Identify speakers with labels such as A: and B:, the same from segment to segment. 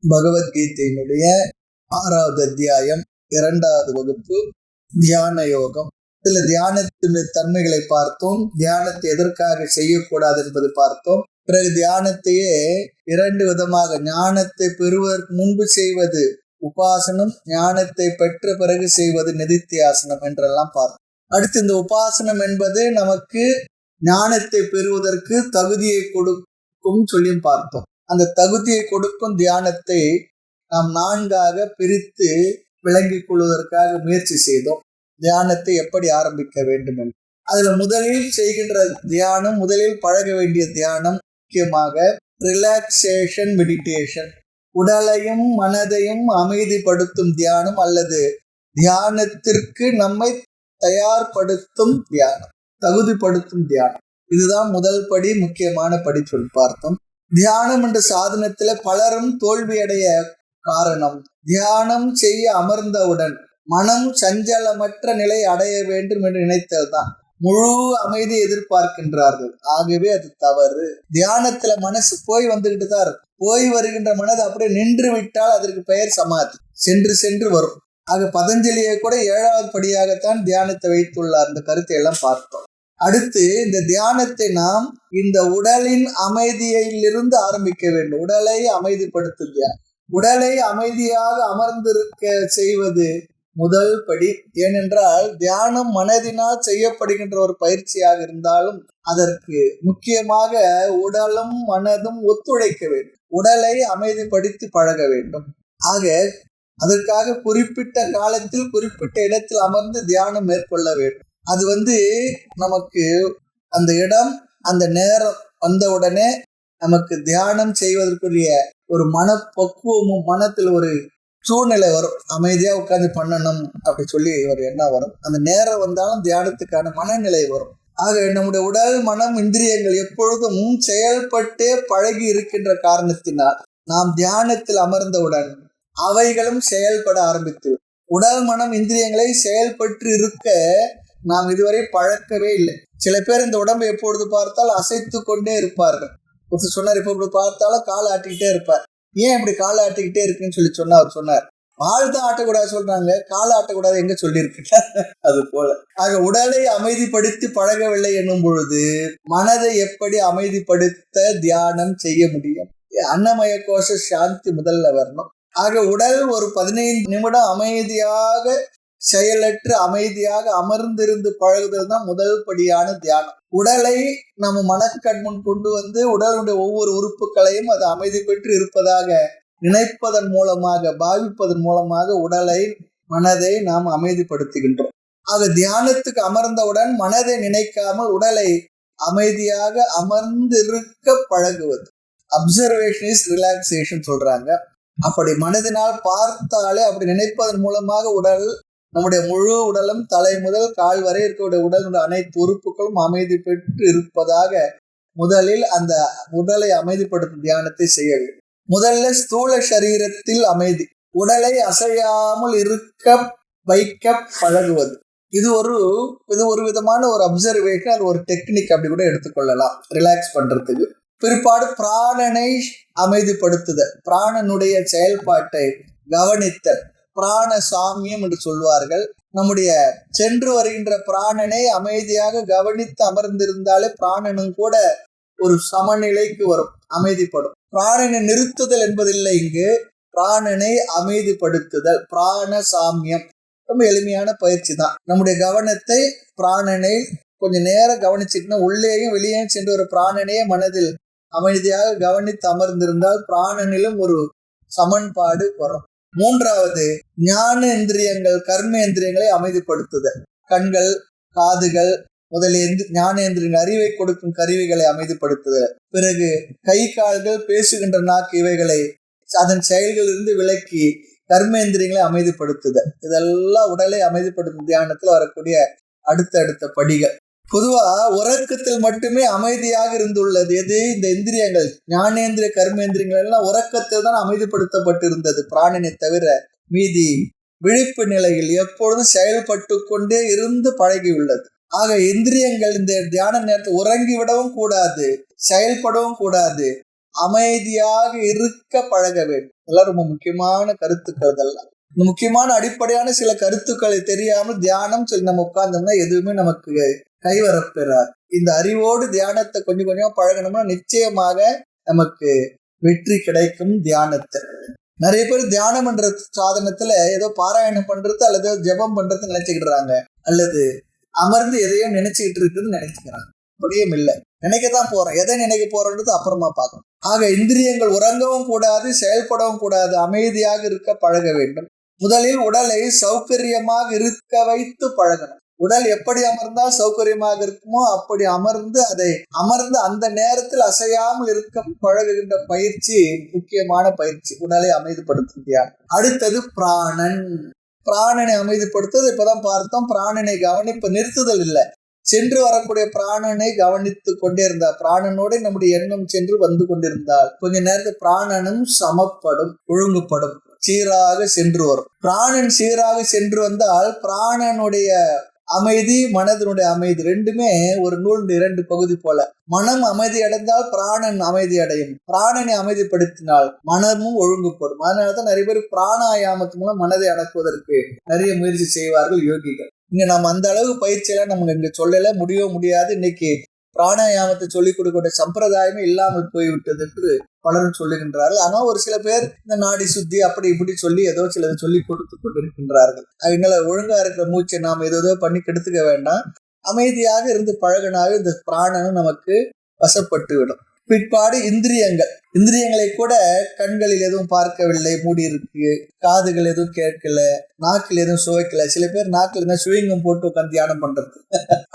A: பகவத்கீதையினுடைய 6வது அத்தியாயம் 2வது வகுப்பு தியான யோகம். இதுல தியானத்தினுடைய தன்மைகளை பார்த்தோம். தியானத்தை எதற்காக செய்யக்கூடாது என்பது பார்த்தோம். பிறகு தியானத்தையே 2 விதமாக, ஞானத்தை பெறுவதற்கு முன்பு செய்வது உபாசனம், ஞானத்தை பெற்ற பிறகு செய்வது நிதித்தியாசனம் என்றெல்லாம் பார்த்தோம். அடுத்து இந்த உபாசனம் என்பது நமக்கு ஞானத்தை பெறுவதற்கு தகுதியை கொடுக்கும் சொல்லியும் பார்த்தோம். அந்த தகுதியை கொடுக்கும் தியானத்தை நாம் 4ஆக பிரித்து விளங்கிக் கொள்வதற்காக முயற்சி செய்தோம். தியானத்தை எப்படி ஆரம்பிக்க வேண்டும் என்று அதுல முதலில் செய்கின்ற தியானம், முதலில் பழக வேண்டிய தியானம் முக்கியமாக ரிலாக்ஸேஷன் மெடிடேஷன், உடலையும் மனதையும் அமைதிப்படுத்தும் தியானம் அல்லது தியானத்திற்கு நம்மை தயார்படுத்தும் தியானம், தகுதிப்படுத்தும் தியானம். இதுதான் முதல் படி, முக்கியமான படி சொல்லி பார்த்தோம். தியானம் என்ற சாதனத்துல பலரும் தோல்வியடைய காரணம், தியானம் செய்ய அமர்ந்தவுடன் மனம் சஞ்சலமற்ற நிலை அடைய வேண்டும் என்று நினைத்ததுதான். முழு அமைதி எதிர்பார்க்கின்றார்கள். ஆகவே அது தவறு. தியானத்துல மனசு போய் வந்துகிட்டு தான் இருக்கும். போய் வருகின்ற மனது அப்படியே நின்று விட்டால் அதற்கு பெயர் சமாதி, சென்று சென்று வரும். ஆக பதஞ்சலியை கூட 7வது படியாகத்தான் தியானத்தை வைத்துள்ளார். இந்த கருத்தை எல்லாம் பார்த்தோம். அடுத்து இந்த தியானத்தை நாம் இந்த உடலின் அமைதியிலிருந்து ஆரம்பிக்க வேண்டும். உடலை அமைதிப்படுத்தும் தியானம். உடலை அமைதியாக அமர்ந்திருக்க செய்வது முதல் படி. ஏனென்றால் தியானம் மனதினால் செய்யப்படுகின்ற ஒரு பயிற்சியாக இருந்தாலும் அதற்கு முக்கியமாக உடலும் மனதும் ஒத்துழைக்க வேண்டும். உடலை அமைதிப்படுத்தி பழக வேண்டும். ஆக அதற்காக குறிப்பிட்ட காலத்தில் குறிப்பிட்ட இடத்தில் அமர்ந்து தியானம் மேற்கொள்ள வேண்டும். அது நமக்கு அந்த இடம், அந்த நேரம் வந்தவுடனே நமக்கு தியானம் செய்வதற்குரிய ஒரு மனப்பக்குவமும், மனத்தில் ஒரு சூழ்நிலை வரும். அமைதியா உட்கார்ந்து பண்ணணும் அப்படி சொல்லி ஒரு எண்ணம் வரும். அந்த நேரம் வந்தாலும் தியானத்துக்கான மனநிலை வரும். ஆக நம்முடைய உடல், மனம், இந்திரியங்கள் எப்பொழுதும் செயல்பட்டே பழகி இருக்கின்ற காரணத்தினால் நாம் தியானத்தில் அமர்ந்தவுடன் அவைகளும் செயல்பட ஆரம்பித்து, உடல், மனம், இந்திரியங்களை செயல்பட்டு இருக்க நாம் இதுவரை பழக்கவே இல்லை. சில பேர் இந்த உடம்பை எப்பொழுது பார்த்தால் அசைத்து கொண்டே இருப்பார்கள். ஒருத்தர் சொன்னார், இப்போ இப்படி பார்த்தாலும் காலை ஆட்டிக்கிட்டே இருப்பார். ஏன் இப்படி காலை ஆட்டிக்கிட்டே இருக்குன்னு சொல்லி அவர் சொன்னார். வாழ் தான் ஆட்டக்கூடாது சொல்றாங்க, காலை ஆட்டக்கூடாது எங்க சொல்லியிருக்கு? அது போல. ஆக உடலை அமைதிப்படுத்தி பழகவில்லை என்னும் பொழுது மனதை எப்படி அமைதிப்படுத்த தியானம் செய்ய முடியும்? அன்னமய கோஷ சாந்தி முதல்ல வரணும். ஆக உடல் ஒரு 15 நிமிடம் அமைதியாக செயலற்று அமைதியாக அமர்ந்திருந்து பழகுதல் தான் முதல் படியான தியானம். உடலை நம்ம மனக்கண்முன் கொண்டு வந்து உடலுடைய ஒவ்வொரு உறுப்புகளையும் அது அமைதி பெற்று இருப்பதாக நினைப்பதன் மூலமாக, பாவிப்பதன் மூலமாக உடலை, மனதை நாம் அமைதிப்படுத்துகின்றோம். ஆக தியானத்துக்கு அமர்ந்தவுடன் மனதை நினைக்காமல் உடலை அமைதியாக அமர்ந்திருக்க பழகுவது. அப்சர்வேஷன் இஸ் ரிலாக்ஸேஷன் சொல்றாங்க. அப்படி மனதினால் பார்த்தாலே, அப்படி நினைப்பதன் மூலமாக உடல், நம்முடைய முழு உடலும் தலை முதல் கால் வரை இருக்கக்கூடிய உடலுடைய அனைத்து உறுப்புகளும் அமைதி பெற்று இருப்பதாக முதலில் அந்த உடலை அமைதிப்படுத்தும் தியானத்தை செய்ய வேண்டும். முதல்ல ஸ்தூல சரீரத்தில் அமைதி, உடலை அசையாமல் இருக்க வைக்க பழகுவது. இது ஒரு விதமான ஒரு அப்சர்வேஷன், அது ஒரு டெக்னிக் அப்படி கூட எடுத்துக்கொள்ளலாம் ரிலாக்ஸ் பண்றதுக்கு. பிற்பாடு பிராணனை அமைதிப்படுத்துதல், பிராணனுடைய செயல்பாட்டை கவனித்தல், பிராண சாமியம் என்று சொல்வார்கள். நம்முடைய சென்று வருகின்ற பிராணனை அமைதியாக கவனித்து அமர்ந்திருந்தாலே பிராணனும் கூட ஒரு சமநிலைக்கு வரும், அமைதிப்படும். பிராணனை நிறுத்துதல் என்பதில்லை இங்கு, பிராணனை அமைதிப்படுத்துதல், பிராண சாமியம். ரொம்ப எளிமையான பயிற்சி தான். நம்முடைய கவனத்தை பிராணனை கொஞ்சம் நேரம் கவனிச்சுக்கணும். உள்ளேயும் வெளியேயும் சென்று ஒரு பிராணனையே மனதில் அமைதியாக கவனித்து அமர்ந்திருந்தால் பிராணனிலும் ஒரு சமன்பாடு வரும். 3வது ஞானேந்திரியங்கள், கர்மேந்திரியங்களை அமைதிப்படுத்துதல். கண்கள், காதுகள் முதலிய ஞானேந்திரியங்கள், அறிவை கொடுக்கும் கருவிகளை அமைதிப்படுத்துதல். பிறகு கை, கால்கள், பேசுகின்ற நாக்கு, இவைகளை அதன் செயல்களிலிருந்து விலக்கி கர்மேந்திரியங்களை அமைதிப்படுத்துதல். இதெல்லாம் உடலை அமைதிப்படுத்தும் தியானத்தில் வரக்கூடிய அடுத்த படிகள். பொதுவா உறக்கத்தில் மட்டுமே அமைதியாக இருந்துள்ளது எது? இந்த இந்திரியங்கள், ஞானேந்திரிய கர்மேந்திரியங்கள் எல்லாம் உறக்கத்தில் தான் அமைதிப்படுத்தப்பட்டிருந்தது. பிராணனை தவிர மீதி விழிப்பு நிலையில் எப்பொழுதும் செயல்பட்டு கொண்டே இருந்து பழகியுள்ளது. ஆக இந்திரியங்கள் இந்த தியான நேரத்தில் உறங்கிவிடவும் கூடாது, செயல்படவும் கூடாது. அமைதியாக இருக்க பழக வேண்டும். இதெல்லாம் ரொம்ப முக்கியமான கருத்துக்கள். இதெல்லாம் இந்த முக்கியமான அடிப்படையான சில கருத்துக்களை தெரியாமல் தியானம் சொல்லி நம்ம உட்கார்ந்தோம்னா எதுவுமே நமக்கு கைவரப்பெறாது. இந்த அறிவோடு தியானத்தை கொஞ்சம் கொஞ்சமா பழகணும்னா நிச்சயமாக நமக்கு வெற்றி கிடைக்கும். தியானத்தை நிறைய பேர் தியானம் என்ற சாதனத்துல ஏதோ பாராயணம் பண்றது அல்லது ஜெபம் பண்றது நினைச்சுக்கிட்டுறாங்க, அல்லது அமர்ந்து எதையோ நினைச்சுக்கிட்டு இருக்குன்னு நினைச்சுக்கிறாங்க. அப்படியும் இல்லை, நினைக்கத்தான் போறோம். எதை நினைக்க போறோன்றது அப்புறமா பார்க்கணும். ஆக இந்திரியங்கள் உறங்கவும் கூடாது, செயல்படவும் கூடாது, அமைதியாக இருக்க பழக வேண்டும். முதலில் உடலை சௌகரியமாக இருக்க வைத்து பழகணும். உடல் எப்படி அமர்ந்தால் சௌகரியமாக இருக்குமோ அப்படி அமர்ந்து அந்த நேரத்தில் அசையாமல் இருக்க பழகுகின்ற பயிற்சி முக்கியமான பயிற்சி. உடலை அமைதிப்படுத்தும் தியானம். அடுத்தது பிராணனை அமைதிப்படுத்துவது. இப்பதான் பார்த்தோம். பிராணனை கவனிப்பு நிறுத்துதல் இல்லை, சென்று வரக்கூடிய பிராணனை கவனித்து கொண்டே இருந்தால், பிராணனோட நம்முடைய எண்ணம் சென்று வந்து கொண்டிருந்தால் கொஞ்ச நேரத்தில் பிராணனும் சமப்படும், ஒழுங்குப்படும், சீராக சென்று வரும். பிராணன் சீராக சென்று வந்தால் பிராணனுடைய அமைதி, மனதினுடைய அமைதி ரெண்டுமே ஒரு நூல் 2 பகுதி போல. மனம் அமைதி அடைந்தால் பிராணன் அமைதி அடையும். பிராணனை அமைதிப்படுத்தினால் மனமும் ஒழுங்குப்படும். அதனாலதான் நிறைய பேர் பிராணாயாமத்து மூலம் மனதை அடக்குவதற்கு நிறைய முயற்சி செய்வார்கள் யோகிகள். இங்க நம்ம அந்த அளவு பயிற்சியெல்லாம் நமக்கு இங்க சொல்லல, முடியாது. இன்னைக்கு பிராணாயாமத்தை சொல்லிக் கொடுக்கிற சம்பிரதாயமே இல்லாமல் போய்விட்டது என்று பலரும் சொல்லுகின்றார்கள். ஆனால் ஒரு சில பேர் இந்த நாடி சுத்தி அப்படி இப்படி சொல்லி ஏதோ சிலதை சொல்லி கொடுத்து கொண்டிருக்கின்றார்கள். அதனால ஒழுங்கா இருக்கிற மூச்சை நாம் ஏதோ பண்ணி கெடுத்துக்க வேண்டாம். அமைதியாக இருந்து பழகினாவே இந்த பிராணனும் நமக்கு வசப்பட்டு விடும். பிற்பாடு இந்திரியங்களை கூட கண்களில் எதுவும் பார்க்கவில்லை, மூடி இருக்கு. காதுகள் எதுவும் கேட்கல, நாக்கில் எதுவும் சுவைக்கல. சில பேர் நாக்கில் இருந்தால் சுவிங்கம் போட்டு உட்காந்து தியானம் பண்றது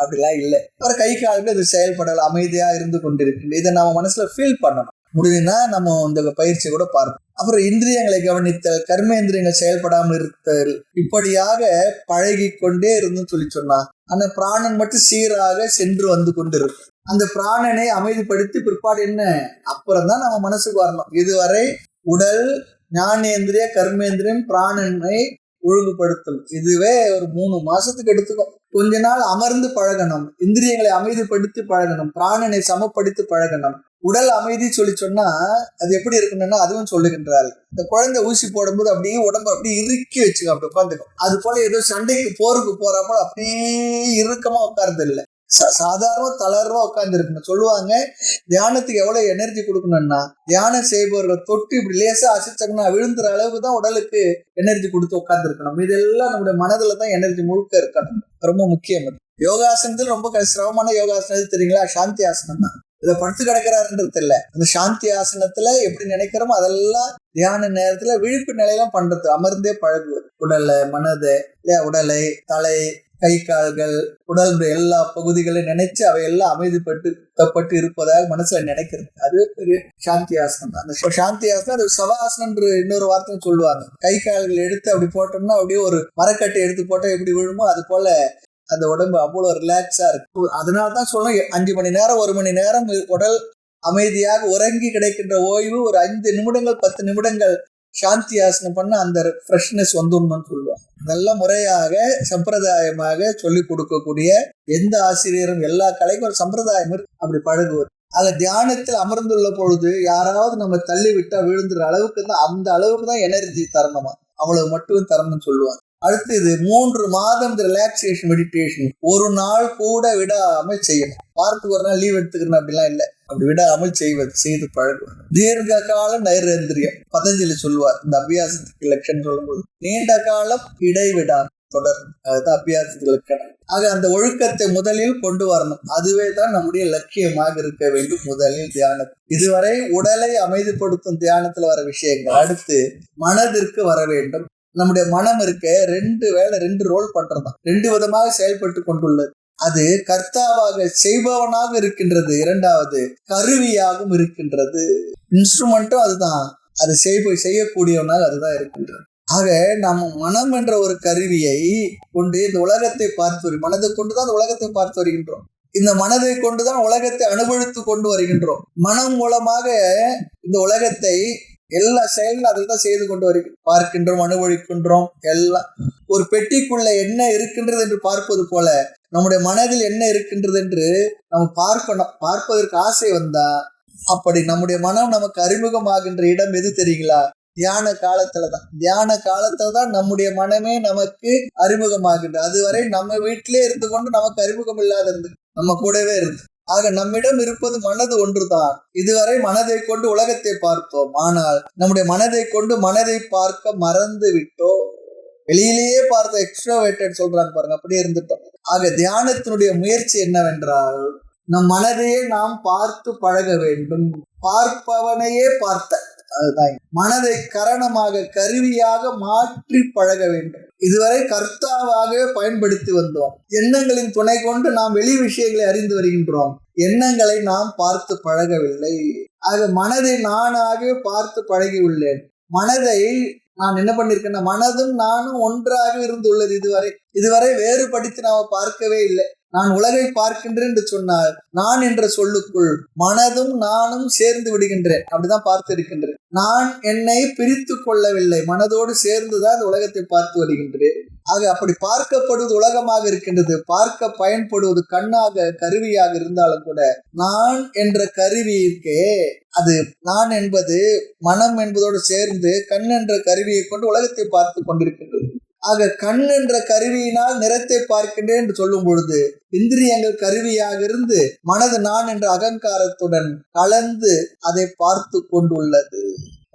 A: அப்படிலாம் இல்லை. அப்புறம் கை கால்கள் இது செயல்படல, அமைதியா இருந்து கொண்டிருக்கு. இதை நம்ம மனசுல ஃபீல் பண்ணணும். முடியுதுன்னா நம்ம இந்த பயிற்சியை கூட பார்ப்போம். அப்புறம் இந்திரியங்களை கவனித்தல், கர்மேந்திரியங்கள் செயல்படாமல் இருத்தல், இப்படியாக பழகி கொண்டே இருந்துன்னு சொல்லி சொன்னா ஆனா பிராணன் மட்டும் சீராக சென்று வந்து கொண்டு இருக்கும். அந்த பிராணனை அமைதிப்படுத்தி பிற்பாடு என்ன, அப்புறம் தான் நம்ம மனசுக்கு வரணும். இதுவரை உடல், ஞானேந்திரிய, கர்மேந்திரியம், பிராணனை ஒழுங்குபடுத்தணும். இதுவே ஒரு 3 மாசத்துக்கு எடுத்துக்கும். கொஞ்ச நாள் அமர்ந்து பழகணும், இந்திரியங்களை அமைதிப்படுத்தி பழகணும், பிராணனை சமப்படுத்தி பழகணும். உடல் அமைதி சொல்லி சொன்னா அது எப்படி இருக்கணும்னா அதுவும் சொல்லுகின்றாரு. இந்த குழந்தை ஊசி போடும்போது அப்படியே உடம்பு அப்படியே இறுக்கி வச்சுக்கோ, அப்படி உட்காந்துக்கும். அது போல ஏதோ சண்டைக்கு போருக்கு போறப்போ அப்படியே இறுக்கமா உட்கார்றது இல்லை, சாதாரண தளர்வா உட்கார்ந்து இருக்கணும். சொல்லுவாங்க தியானத்துக்கு எவ்வளவு எனர்ஜி கொடுக்கணும்னா, தியானம் செய்பவர்கள் தொட்டு இப்படி லேசா அசைச்சோம்னா விழுந்துற அளவுக்கு தான் உடலுக்கு எனர்ஜி கொடுத்து உட்கார்ந்து இருக்கணும். இதெல்லாம் நம்முடைய மனதுல தான் எனர்ஜி முழுக்க இருக்கணும். ரொம்ப முக்கியம். யோகாசனத்தில் ரொம்ப சிரமமான யோகாசனம் தெரியுங்களா? சாந்தி ஆசனம் தான். இதை படுத்து கிடக்கிறாருன்றது இல்லை. அந்த சாந்தி ஆசனத்துல எப்படி நினைக்கிறோமோ அதெல்லாம் தியான நேரத்துல விழிப்பு நிலையெல்லாம் பண்றது, அமர்ந்தே பழகுவது. உடலை, மனதை, உடலை, தலை, கை கால்கள், உடல் எல்லா பகுதிகளையும் நினைச்சு அவையெல்லாம் அமைதிப்பட்டு இருப்பதாக மனசுல நினைக்கிறது, அது பெரிய சாந்தி ஆசனம் தான். அந்த சாந்தி ஆசனம் அது சவாசனம் என்று இன்னொரு வார்த்தையும் சொல்லுவாங்க. கை கால்கள் எடுத்து அப்படி போட்டோம்னா அப்படியே ஒரு மரக்கட்டை எடுத்து போட்டா எப்படி விழுமோ அது போல அந்த உடம்பு அவ்வளவு ரிலாக்ஸா இருக்கு. அதனால்தான் சொல்லணும் 5 மணி நேரம் 1 மணி நேரம் உடல் அமைதியாக உறங்கி கிடைக்கின்ற ஓய்வு ஒரு 5 நிமிடங்கள் 10 நிமிடங்கள் சாந்தி ஆசனம் பண்ண அந்த ஃப்ரெஷ்னஸ் வந்துடணும்னு சொல்லுவாங்க. நல்ல முறையாக சம்பிரதாயமாக சொல்லிக் கொடுக்கக்கூடிய எந்த ஆசிரியரும், எல்லா கலைக்கும் ஒரு சம்பிரதாயம் அப்படி பழகுவது. ஆக தியானத்தில் அமர்ந்துள்ள பொழுது யாராவது நம்ம தள்ளி விட்டா விழுந்துற அளவுக்கு தான், அந்த அளவுக்கு தான் எனர்ஜி தரணுமா, அவ்வளவு மட்டும் தரணும்னு சொல்லுவாங்க. அடுத்து இது 3 மாதம் ரிலாக்ஸேஷன் மெடிடேஷன் ஒரு நாள் கூட விடாமல் செய்யணும். வாரத்துக்கு ஒரு நாள் லீவ் எடுத்துக்கணும் அப்படிலாம் இல்லை, அப்படி விடாமல் செய்து பழகுவார். தீர்க்க காலம் நைரேந்திரியம் பதஞ்சலி சொல்லுவார். இந்த அபியாசத்துக்கு இலக்கணம் சொல்லும்போது நீண்ட காலம் இடைவிடாமல் தொடரும், அதுதான் அபியாசத்துக்கு இலக்கணம். ஆக அந்த ஒழுக்கத்தை முதலில் கொண்டு வரணும். அதுவே தான் நம்முடைய லட்சியமாக இருக்க வேண்டும். முதலில் தியானம். இதுவரை உடலை அமைதிப்படுத்தும் தியானத்துல வர விஷயங்கள். அடுத்து மனதிற்கு வர வேண்டும். நம்முடைய மனம் இருக்க 2 ரோல் பண்றதுதான், 2 விதமாக செயல்பட்டு கொண்டுள்ளது. அது கர்த்தாவாக செய்பவனாக இருக்கின்றது, 2வது கருவியாகவும் இருக்கின்றது. இன்ஸ்ட்ருமெண்ட்டும் அதுதான், அது செய்யக்கூடியவனாக அதுதான் இருக்கின்றது. ஆக நம்ம மனம் என்ற ஒரு கருவியை கொண்டு இந்த உலகத்தை பார்த்து, மனதை கொண்டுதான் இந்த உலகத்தை பார்த்து வருகின்றோம். இந்த மனதை கொண்டுதான் உலகத்தை அனுபவித்து கொண்டு வருகின்றோம். மனம் மூலமாக இந்த உலகத்தை எல்லா செயல்களும் அதில் தான் செய்து கொண்டு பார்க்கின்றோம், அனுபவிக்கின்றோம். எல்லாம் ஒரு பெட்டிக்குள்ள என்ன இருக்கின்றது என்று பார்ப்பது போல நம்முடைய மனதில் என்ன இருக்கின்றது என்று நம்ம பார்க்கணும். பார்ப்பதற்கு ஆசை வந்தா அப்படி நம்முடைய மனம் நமக்கு அறிமுகமாகின்ற இடம் எது தெரியுங்களா? தியான காலத்துலதான். தியான காலத்துலதான் நம்முடைய மனமே நமக்கு அறிமுகமாகின்றது. அதுவரை நம்ம வீட்டிலே இருந்து கொண்டு நமக்கு அறிமுகம் இல்லாத இருந்து நம்ம கூடவே இருந்து. ஆக நம்மிடம் இருப்பது மனது ஒன்றுதான். இதுவரை மனதை கொண்டு உலகத்தை பார்த்தோம். ஆனால் நம்முடைய மனதை கொண்டு மனதை பார்க்க மறந்து விட்டோம். வெளியிலேயே பார்த்த எக்ஸ்ட்ரோவேட்டட் சொல்றாங்க பாருங்க, அப்படியே இருந்துட்டோம். ஆக தியானத்தினுடைய முயற்சி என்னவென்றால், நம் மனதையே நாம் பார்த்து பழக வேண்டும். பார்ப்பவனையே பார்த்த, அதுதான் மனதை கரணமாக கருவியாக மாற்றி பழக வேண்டும். இதுவரை கர்த்தாவாகவே பயன்படுத்தி வந்தோம். எண்ணங்களின் துணை கொண்டு நாம் வெளி விஷயங்களை அறிந்து வருகின்றோம். எண்ணங்களை நாம் பார்த்து பழகவில்லை. ஆக மனதை நானாகவே பார்த்து பழகி உள்ளேன். மனதை நான் என்ன பண்ணிருக்கேன்னா, மனதும் நானும் ஒன்றாக இருந்துள்ளது. இதுவரை வேறுபடுத்தி நாம பார்க்கவே இல்லை. நான் உலகை பார்க்கின்றேன் என்று சொன்னால், நான் என்ற சொல்லுக்குள் மனதும் நானும் சேர்ந்து விடுகின்றேன். அப்படிதான் பார்த்து இருக்கின்றேன். நான் என்னை பிரித்து கொள்ளவில்லை, மனதோடு சேர்ந்துதான் இந்த உலகத்தை பார்த்து வருகின்றேன். ஆக அப்படி பார்க்கப்படுவது உலகமாக இருக்கின்றது. பார்க்க பயன்படுவது கண்ணாக கருவியாக இருந்தாலும் கூட, நான் என்ற கருவி இருக்கே, அது நான் என்பது மனம் என்பதோடு சேர்ந்து கண் என்ற கருவியை கொண்டு உலகத்தை பார்த்து கொண்டிருக்கின்றது. ஆக கண் என்ற கருவியினால் நிறத்தை பார்க்கின்றேன் என்று சொல்லும் பொழுது, இந்திரியங்கள் கருவியாக இருந்து மனது நான் என்ற அகங்காரத்துடன் கலந்து அதை பார்த்து கொண்டுள்ளது.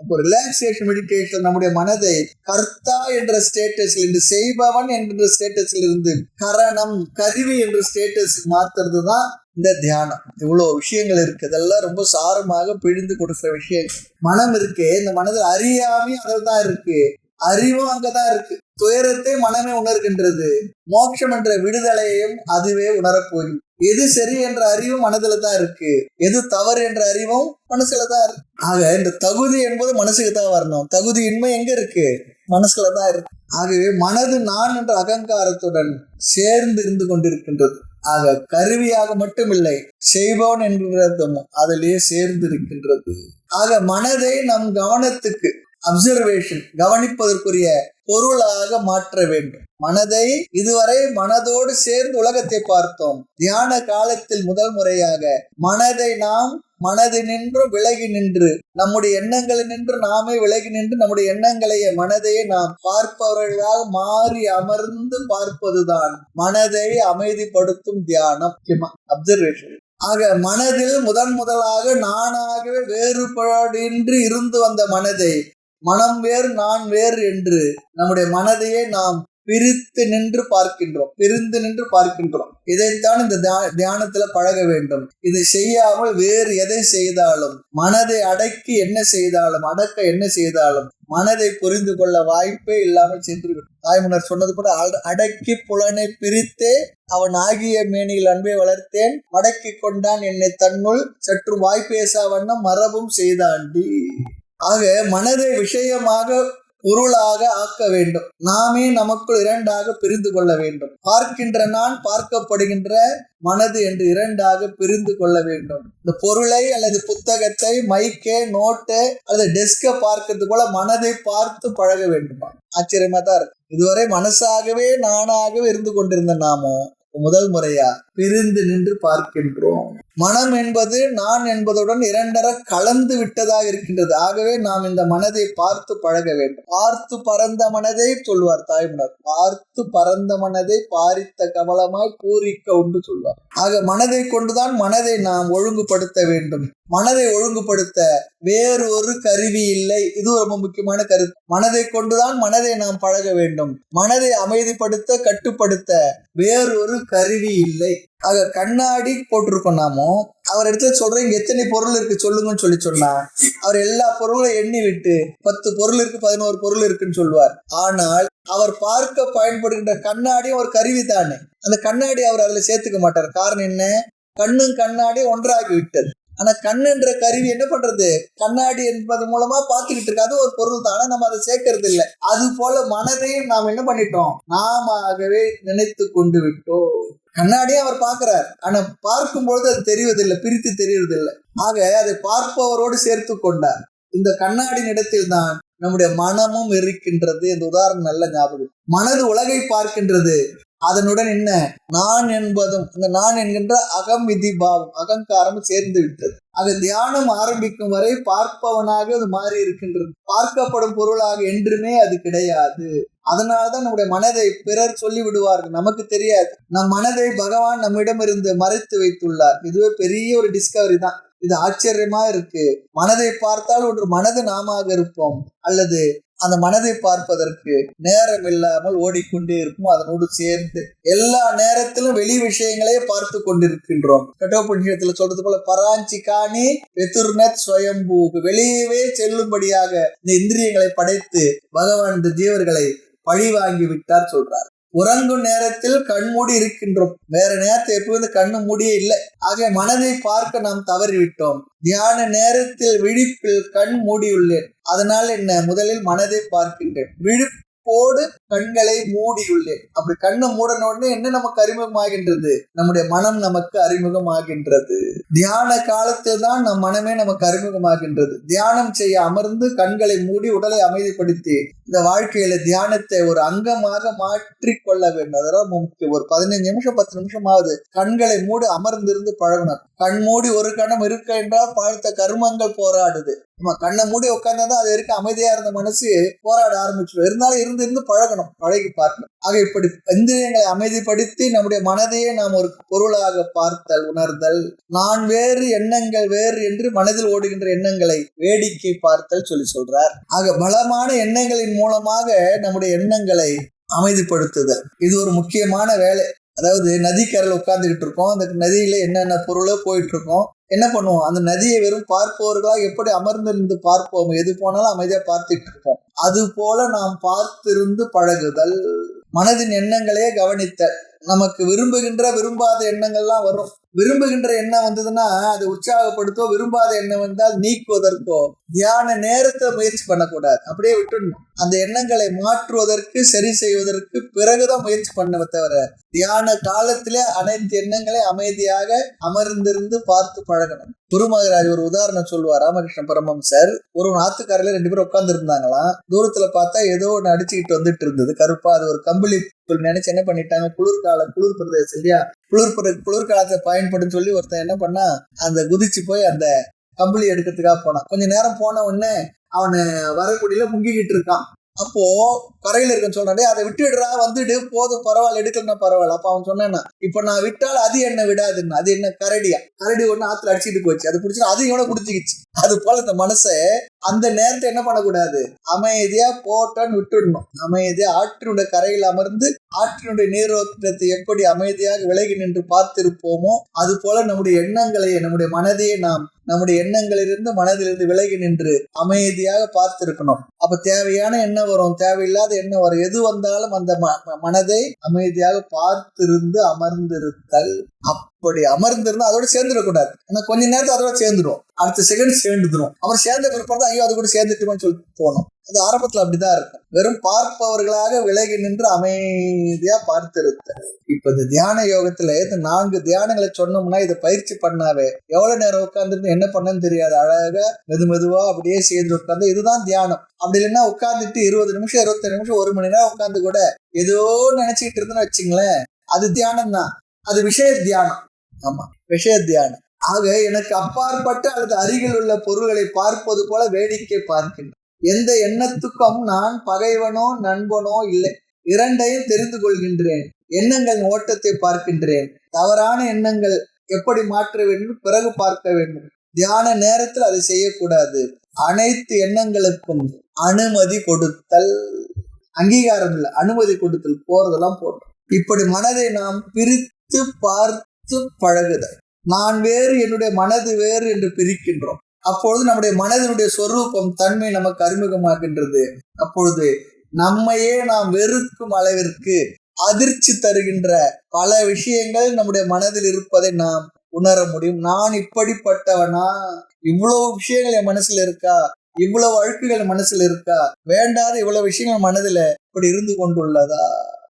A: இப்போ ரிலாக்ஸேஷன் மெடிடேஷன் நம்முடைய மனதை கர்த்தா என்ற ஸ்டேட்டஸில் இருந்து, செய்பவன் என்ற ஸ்டேட்டஸில் இருந்து கரணம் கருவி என்ற ஸ்டேட்டஸ் மாத்துறது தான் இந்த தியானம். இவ்வளவு விஷயங்கள் இருக்கு. இதெல்லாம் ரொம்ப சாரமாக பிழிந்து கொடுக்கிற விஷயம். மனம் இருக்கே, இந்த மனதில் அறியாமை அதில் தான் இருக்கு, அறிவும் அங்கதான் இருக்கு. துயரத்தை மனமே உணர்கின்றது. மோட்சம் என்ற விடுதலையையும் அதுவே உணரப்போகுது. எது சரி என்ற அறிவும் மனதுல தான் இருக்கு, எது தவறு என்ற அறிவும் மனசுல தான் இருக்கு. ஆக இந்த தகுதி என்பது மனசுக்கு தான் வரணும். தகுதியின்மை எங்க இருக்கு? மனசுல தான் இருக்கு. ஆகவே மனது நான் என்ற அகங்காரத்துடன் சேர்ந்து இருந்து கொண்டிருக்கின்றது. ஆக கருவியாக மட்டுமில்லை, செய்பவன் என்கிறதும் அதிலேயே சேர்ந்து இருக்கின்றது. ஆக மனதை நம் கவனத்துக்கு, அப்சர்வேஷன், கவனிப்பதற்குரிய பொருளாக மாற்ற வேண்டும். மனதை இதுவரை மனதோடு சேர்ந்து உலகத்தை பார்த்தோம். தியான காலத்தில் முதல் முறையாக மனதை நாம் மனதினின்று விலகி நின்று, நம்முடைய எண்ணங்களில் நின்று நாமே விலகி நின்று, நம்முடைய எண்ணங்களையே மனதையே நாம் பார்ப்பவர்களாக மாறி அமர்ந்து பார்ப்பதுதான் மனதை அமைதிப்படுத்தும் தியானம், அப்சர்வேஷன். ஆக மனதில் முதலாக நானாகவே வேறுபாடின்றி இருந்து வந்த மனதை, மனம் வேறு நான் வேறு என்று நம்முடைய மனதையே நாம் பிரித்து நின்று பார்க்கின்றோம். இதைத்தான் இந்த தியானத்துல பழக வேண்டும். இது செய்யாமல் வேறு எதை செய்தாலும், மனதை அடக்கி என்ன செய்தாலும், அடக்க என்ன செய்தாலும் மனதை புரிந்து கொள்ள வாய்ப்பே இல்லாமல் சென்றுவிடும். தாய்மன்னர் சொன்னது கூட, அடக்கி புலனை பிரித்தே அவன் ஆகிய மேனியில் அன்பை வளர்த்தேன், மடக்கி கொண்டான் என்னை தன்னுள் சற்று வாய்ப்பேசா வண்ணம் மரபும் செய்தாண்டி. ஆக மனதை விஷயமாக பொருளாக ஆக்க வேண்டும். நாமே நமக்குள் இரண்டாக பிரிந்து கொள்ள வேண்டும். பார்க்கின்ற நான், பார்க்கப்படுகின்ற மனது என்று இரண்டாக பிரிந்து கொள்ள வேண்டும். இந்த பொருளை அல்லது புத்தகத்தை, மைக்கே, நோட்டு அல்லது டெஸ்கை பார்க்கறது போல மனதை பார்த்து பழக வேண்டுமா? ஆச்சரியமா தான் இருக்கு. இதுவரை மனசாகவே நானாகவே இருந்து கொண்டிருந்த நாமோ முதல் முறையா பிரிந்து நின்று பார்க்கின்றோம். மனம் என்பது நான் என்பதுடன் இரண்டரை கலந்து விட்டதாக இருக்கின்றது. ஆகவே நாம் இந்த மனதை பார்த்து பழக வேண்டும். பார்த்து பரந்த மனதை சொல்வார் தாய்மன்னர். பார்த்து பரந்த மனதை பாரித்த கமலமாய் பூரிக்க உண்டு சொல்வார். ஆக மனதை கொண்டுதான் மனதை நாம் ஒழுங்குபடுத்த வேண்டும். மனதை ஒழுங்குபடுத்த வேறு ஒரு கருவி இல்லை. இது ரொம்ப முக்கியமான கருத்து. மனதை கொண்டுதான் மனதை நாம் பழக வேண்டும். மனதை அமைதிப்படுத்த, கட்டுப்படுத்த வேறு ஒரு கருவி இல்லை. ஆக கண்ணாடி போட்டிருக்கோம் நாமோ, அவர் இடத்துல சொல்றேன் எத்தனை பொருள் இருக்கு சொல்லுங்கன்னு சொன்னா, அவர் எல்லா பொருளும் எண்ணி விட்டு 10 பொருள் இருக்கு, 11 பொருள் இருக்குன்னு சொல்லுவார். ஆனால் அவர் பார்க்க பயன்படுகின்ற கண்ணாடியும் ஒரு கருவி தானே. அந்த கண்ணாடி அவர் அதுல சேர்த்துக்க மாட்டார். காரணம் என்ன? கண்ணும் கண்ணாடி ஒன்றாகி விட்டது. ஆனா கண் என்ற கருவி என்ன பண்றது? கண்ணாடி என்பது மூலமா பார்த்துக்கிட்டு இருக்கு. அது ஒரு பொருள் தானே, நம்ம அதை சேர்க்கறது இல்லை. அது போல மனதையும் நாம் என்ன பண்ணிட்டோம்? நாமவே நினைத்து கொண்டு விட்டோம். கண்ணாடியும் அவர் பார்க்கிறார், ஆனா பார்க்கும்பொழுது அது தெரிவதில்லை, பிரித்து தெரிவதில்லை. ஆக அதை பார்ப்பவரோடு சேர்த்து கொண்டார். இந்த கண்ணாடியின் இடத்தில் தான் நம்முடைய மனமும் இருக்கின்றது. இந்த உதாரணம் நல்ல ஞாபகம். மனது உலகை பார்க்கின்றது, அதனுடன் என்ன நான் என்பதும் இந்த நான் என்கின்ற அகம் விதி பாவம் அகங்காரம் சேர்ந்து விட்டது. அது தியானம் ஆரம்பிக்கும் வரை பார்ப்பவனாக அது மாறி இருக்கின்றது. பார்க்கப்படும் பொருளாக என்றுமே அது கிடையாது. அதனால்தான் நம்முடைய மனதை பிறர் சொல்லி விடுவார்கள், நமக்கு தெரியாது. நம் மனதை பகவான் நம்மிடமிருந்து மறைத்து வைத்துள்ளார். இதுவே பெரிய ஒரு டிஸ்கவரி தான். இது ஆச்சரியமா இருக்கு. மனதை பார்த்தால் ஒன்று மனது நாம இருப்போம், அல்லது அந்த மனதை பார்ப்பதற்கு நேரம் இல்லாமல் ஓடிக்கொண்டே இருக்கும். அதனோடு சேர்ந்து எல்லா நேரத்திலும் வெளி விஷயங்களே பார்த்து கொண்டிருக்கின்றோம். கட்டோபனிஷத்துல சொல்றது போல பராஞ்சி காணி வெதுர்நத் ஸ்வயம்பூ, வெளியவே செல்லும்படியாக இந்த இந்திரியங்களை படைத்து பகவான் இந்த ஜீவர்களை பழி வாங்கி விட்டார் சொல்றார். உறங்கும் நேரத்தில் கண்மூடி இருக்கின்றோம், வேற நேரத்தை எப்போது கண்ணு மூடியே இல்லை. ஆக மனதை பார்க்க நாம் தவறிவிட்டோம். தியான நேரத்தில் விழிப்பில் கண் மூடியுள்ளேன், அதனால் என்ன முதலில் மனதை பார்க்கின்றேன், விழிப்போடு கண்களை மூடியுள்ளேன். அப்படி கண்ணை மூடன உடனே என்ன நமக்கு அறிமுகமாகின்றது? நம்முடைய மனம் நமக்கு அறிமுகமாகின்றது. தியான காலத்தில் தான் நம் மனமே நமக்கு அறிமுகமாகின்றது. தியானம் செய்ய அமர்ந்து கண்களை மூடி உடலை அமைதிப்படுத்தி இந்த வாழ்க்கையில தியானத்தை ஒரு அங்கமாக மாற்றிக்கொள்ள வேண்டும். அதெல்லாம் முக்கியம். ஒரு 15 நிமிஷம் 10 நிமிஷமாவது கண்களை மூடி அமர்ந்திருந்து பழகணும். கண் மூடி ஒரு கணம் இருக்க என்றால் பழுத்த கர்மங்கள் போராடுது. நம்ம கண்ணை மூடி உட்கார்ந்தாதான் அது வரைக்கும் அமைதியா இருந்த மனசு போராட ஆரம்பிச்சிடும். இருந்தாலும் இருந்து பழகணும், பழகி பார்க்கணும். ஆக இப்படி இந்திரியங்களை அமைதிப்படுத்தி நம்முடைய மனதையே நாம் ஒரு பொருளாக பார்த்தல், உணர்தல், நான் வேறு எண்ணங்கள் வேறு என்று மனதில் ஓடுகின்ற எண்ணங்களை வேடிக்கை பார்த்தல் சொல்லி சொல்றார். ஆக பலமான எண்ணங்களின் மூலமாக நம்முடைய எண்ணங்களை அமைதிப்படுத்துதல் இது ஒரு முக்கியமான வேலை. அதாவது நதிக்கரையில் உட்கார்ந்துகிட்டு இருக்கோம், அந்த நதியில என்னென்ன பொருளோ போயிட்டு இருக்கோம். என்ன பண்ணுவோம்? அந்த நதியை வெறும் பார்ப்பவர்களாக எப்படி அமர்ந்திருந்து பார்ப்போம், எது போனாலும் அமைதியா பார்த்துட்டு இருப்போம். அது போல நாம் பார்த்திருந்து பழகுதல், மனதின் எண்ணங்களையே கவனித்தல். நமக்கு விரும்புகின்ற விரும்பாத எண்ணங்கள்லாம் வரும். விரும்புகின்ற எண்ணம் வந்ததுன்னா அது உற்சாகப்படுத்தோ, விரும்பாத எண்ணம் வந்தால் நீக்குவதற்கோ தியான நேரத்தை முயற்சி பண்ணக்கூடாது, அப்படியே விட்டுடணும். அந்த எண்ணங்களை மாற்றுவதற்கு சரி செய்வதற்கு பிறகுதான் முயற்சி பண்ண தவிர தியான காலத்திலே அனைத்து எண்ணங்களை அமைதியாக அமர்ந்திருந்து பார்த்து பழகணும். குருமகராஜ் ஒரு உதாரணம் சொல்லுவார். ராமகிருஷ்ண பரமஹம்சர் ஒரு ஆத்துக்காரில 2 பேரும் உட்கார்ந்து இருந்தாங்களாம். தூரத்துல பார்த்தா ஏதோ ஒன்று அடிச்சுக்கிட்டு வந்துட்டு இருந்தது கருப்பா. அது ஒரு கம்பளி நினைச்சு என்ன பண்ணிட்டாங்க, குளிர் பிரதேசம் இல்லையா, குளிர்காலத்தை பயன்படுன்னு சொல்லி ஒருத்தன் என்ன பண்ணா, அந்த குதிச்சு போய் அந்த கம்பளி எடுக்கிறதுக்காக போனான். கொஞ்ச நேரம் போன உடனே அவனு வரக்கூடியில முங்கிக்கிட்டு இருக்கான். அப்போ கரையில இருக்கன்னு சொல்றான், அதை விட்டுடுறா, வந்துடு, போதும், பரவாயில்ல, எடுக்கலன்னா பரவாயில்ல. அப்ப அவன் சொன்னான், இப்ப நான் விட்டால் அது என்ன விடாதுன்னு. அது என்ன கரடியா? கரடி ஒண்ணு ஆத்துல அடிச்சுட்டு போச்சு, அது பிடிச்சி அது இவனை குடிச்சுக்கிச்சு. அது போல இந்த மனசை அந்த நேரத்தை என்ன பண்ணக்கூடாது, அமைதியா போட்டான்னு விட்டுடணும். அமைதியா ஆற்றினுடைய கரையில் அமர்ந்து ஆற்றினுடைய நீரோட்டத்தை எப்படி அமைதியாக விலகி நின்று பார்த்திருப்போமோ அது போல நம்முடைய எண்ணங்களை, நம்முடைய மனதையே நாம் நம்முடைய எண்ணங்களிலிருந்து மனதிலிருந்து விலகி நின்று அமைதியாக பார்த்திருக்கணும். அப்ப தேவையான எண்ணம் வரும், தேவையில்லாத எண்ணம் வரும். எது வந்தாலும் அந்த மனதை அமைதியாக பார்த்திருந்து அமர்ந்திருத்தல். அப்படி அமர்ந்திருந்தா அதோட சேர்ந்துடக்கூடாது. ஏன்னா கொஞ்ச நேரத்தில் அதோட சேர்ந்துடும், அடுத்த செகண்ட் சேர்ந்துடும். அப்புறம் சேர்ந்த பிற்பாடு ஐயோ அது கூட சேர்ந்துட்டுமான்னு சொல்லி போகணும். அது ஆரம்பத்துல அப்படிதான் இருக்கும். வெறும் பார்ப்பவர்களாக விலகி நின்று அமைதியா பார்த்திருத்தல். இப்ப இந்த தியான யோகத்துல இந்த 4 தியானங்களை சொன்னோம்னா இதை பயிற்சி பண்ணாவே எவ்வளவு நேரம் உட்கார்ந்துட்டு என்ன பண்ணன்னு தெரியாது. அழகா மெதுவா அப்படியே சேர்ந்து உட்கார்ந்து இதுதான் தியானம். அப்படி இல்லைன்னா உட்கார்ந்துட்டு 20 நிமிஷம் 25 நிமிஷம் 1 மணி நேரம் உட்கார்ந்து கூட ஏதோ நினைச்சுக்கிட்டு இருந்தேன்னு வச்சுங்களேன், அது தியானம் தான். அது விஷய தியானம். ஆமா, விஷய தியானம். ஆக எனக்கு அப்பாற்பட்ட அல்லது அருகில் உள்ள பொருள்களை பார்ப்பது போல வேடிக்கை பார்க்கின்றேன். எந்த எண்ணத்துக்கும் நான் பகைவனோ நண்பனோ இல்லை, இரண்டையும் தெரிந்து கொள்கின்றேன். எண்ணங்கள் ஓட்டத்தை பார்க்கின்றேன். தவறான எண்ணங்கள் எப்படி மாற்ற வேண்டும், பிறகு பார்க்க வேண்டும். தியான நேரத்தில் அதை செய்யக்கூடாது. அனைத்து எண்ணங்களுக்கும் அனுமதி கொடுத்தல், அங்கீகாரம் இல்லை, அனுமதி கொடுத்தல், போறதெல்லாம் போட்டோம். இப்படி மனதை நாம் பிரித்து பார்த்து பழகுதல். நான் வேறு, என்னுடைய மனது வேறு என்று பிரிக்கின்றோம். அப்பொழுது நம்முடைய மனதினுடைய சொரூபம், தன்மை நமக்கு அறிமுகமாகின்றது. அப்பொழுது நம்மையே நாம் வெறுக்கும் அளவிற்கு அதிர்ச்சி தருகின்ற பல விஷயங்கள் நம்முடைய மனதில் இருப்பதை நாம் உணர முடியும். நான் இப்படிப்பட்டவனா, இவ்வளவு விஷயங்கள் என் மனசுல இருக்கா, இவ்வளவு அழுக்குகள் மனசுல இருக்கா, வேண்டாத இவ்வளவு விஷயங்கள் மனதுல இப்படி இருந்து கொண்டுள்ளதா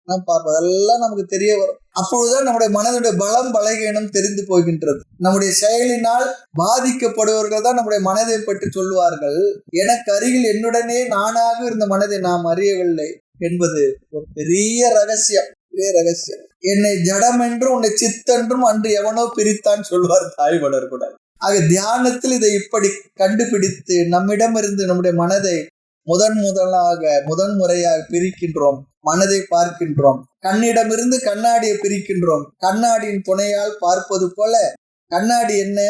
A: நாம் பார்ப்பதெல்லாம் நமக்கு தெரிய வரும். அப்பொழுதுதான் நம்முடைய மனதுடைய பலம் பலகீனம் தெரிந்து போகின்றது. நம்முடைய செயலினால் பாதிக்கப்படுபவர்கள் தான் நம்முடைய மனதை பற்றி சொல்லுவார்கள். எனக்கு அருகில் என்னுடனே நானாக இருந்த மனதை நாம் அறியவில்லை என்பது ஒரு பெரிய ரகசியம். ரகசியம். என்னை ஜடம் என்றும் உன்னை சித்தென்றும் அன்று எவனோ பிரித்தான் சொல்வார் தாய்வளர் கூட. ஆக தியானத்தில் இதை இப்படி கண்டுபிடித்து நம்மிடமிருந்து நம்முடைய மனதை முதன் முறையாக பிரிக்கின்றோம். மனதை பார்க்கின்றோம். கண்ணிடமிருந்து கண்ணாடியை பிரிக்கின்றோம். கண்ணாடியின் துணையால் பார்ப்பது போல கண்ணாடி என்ன,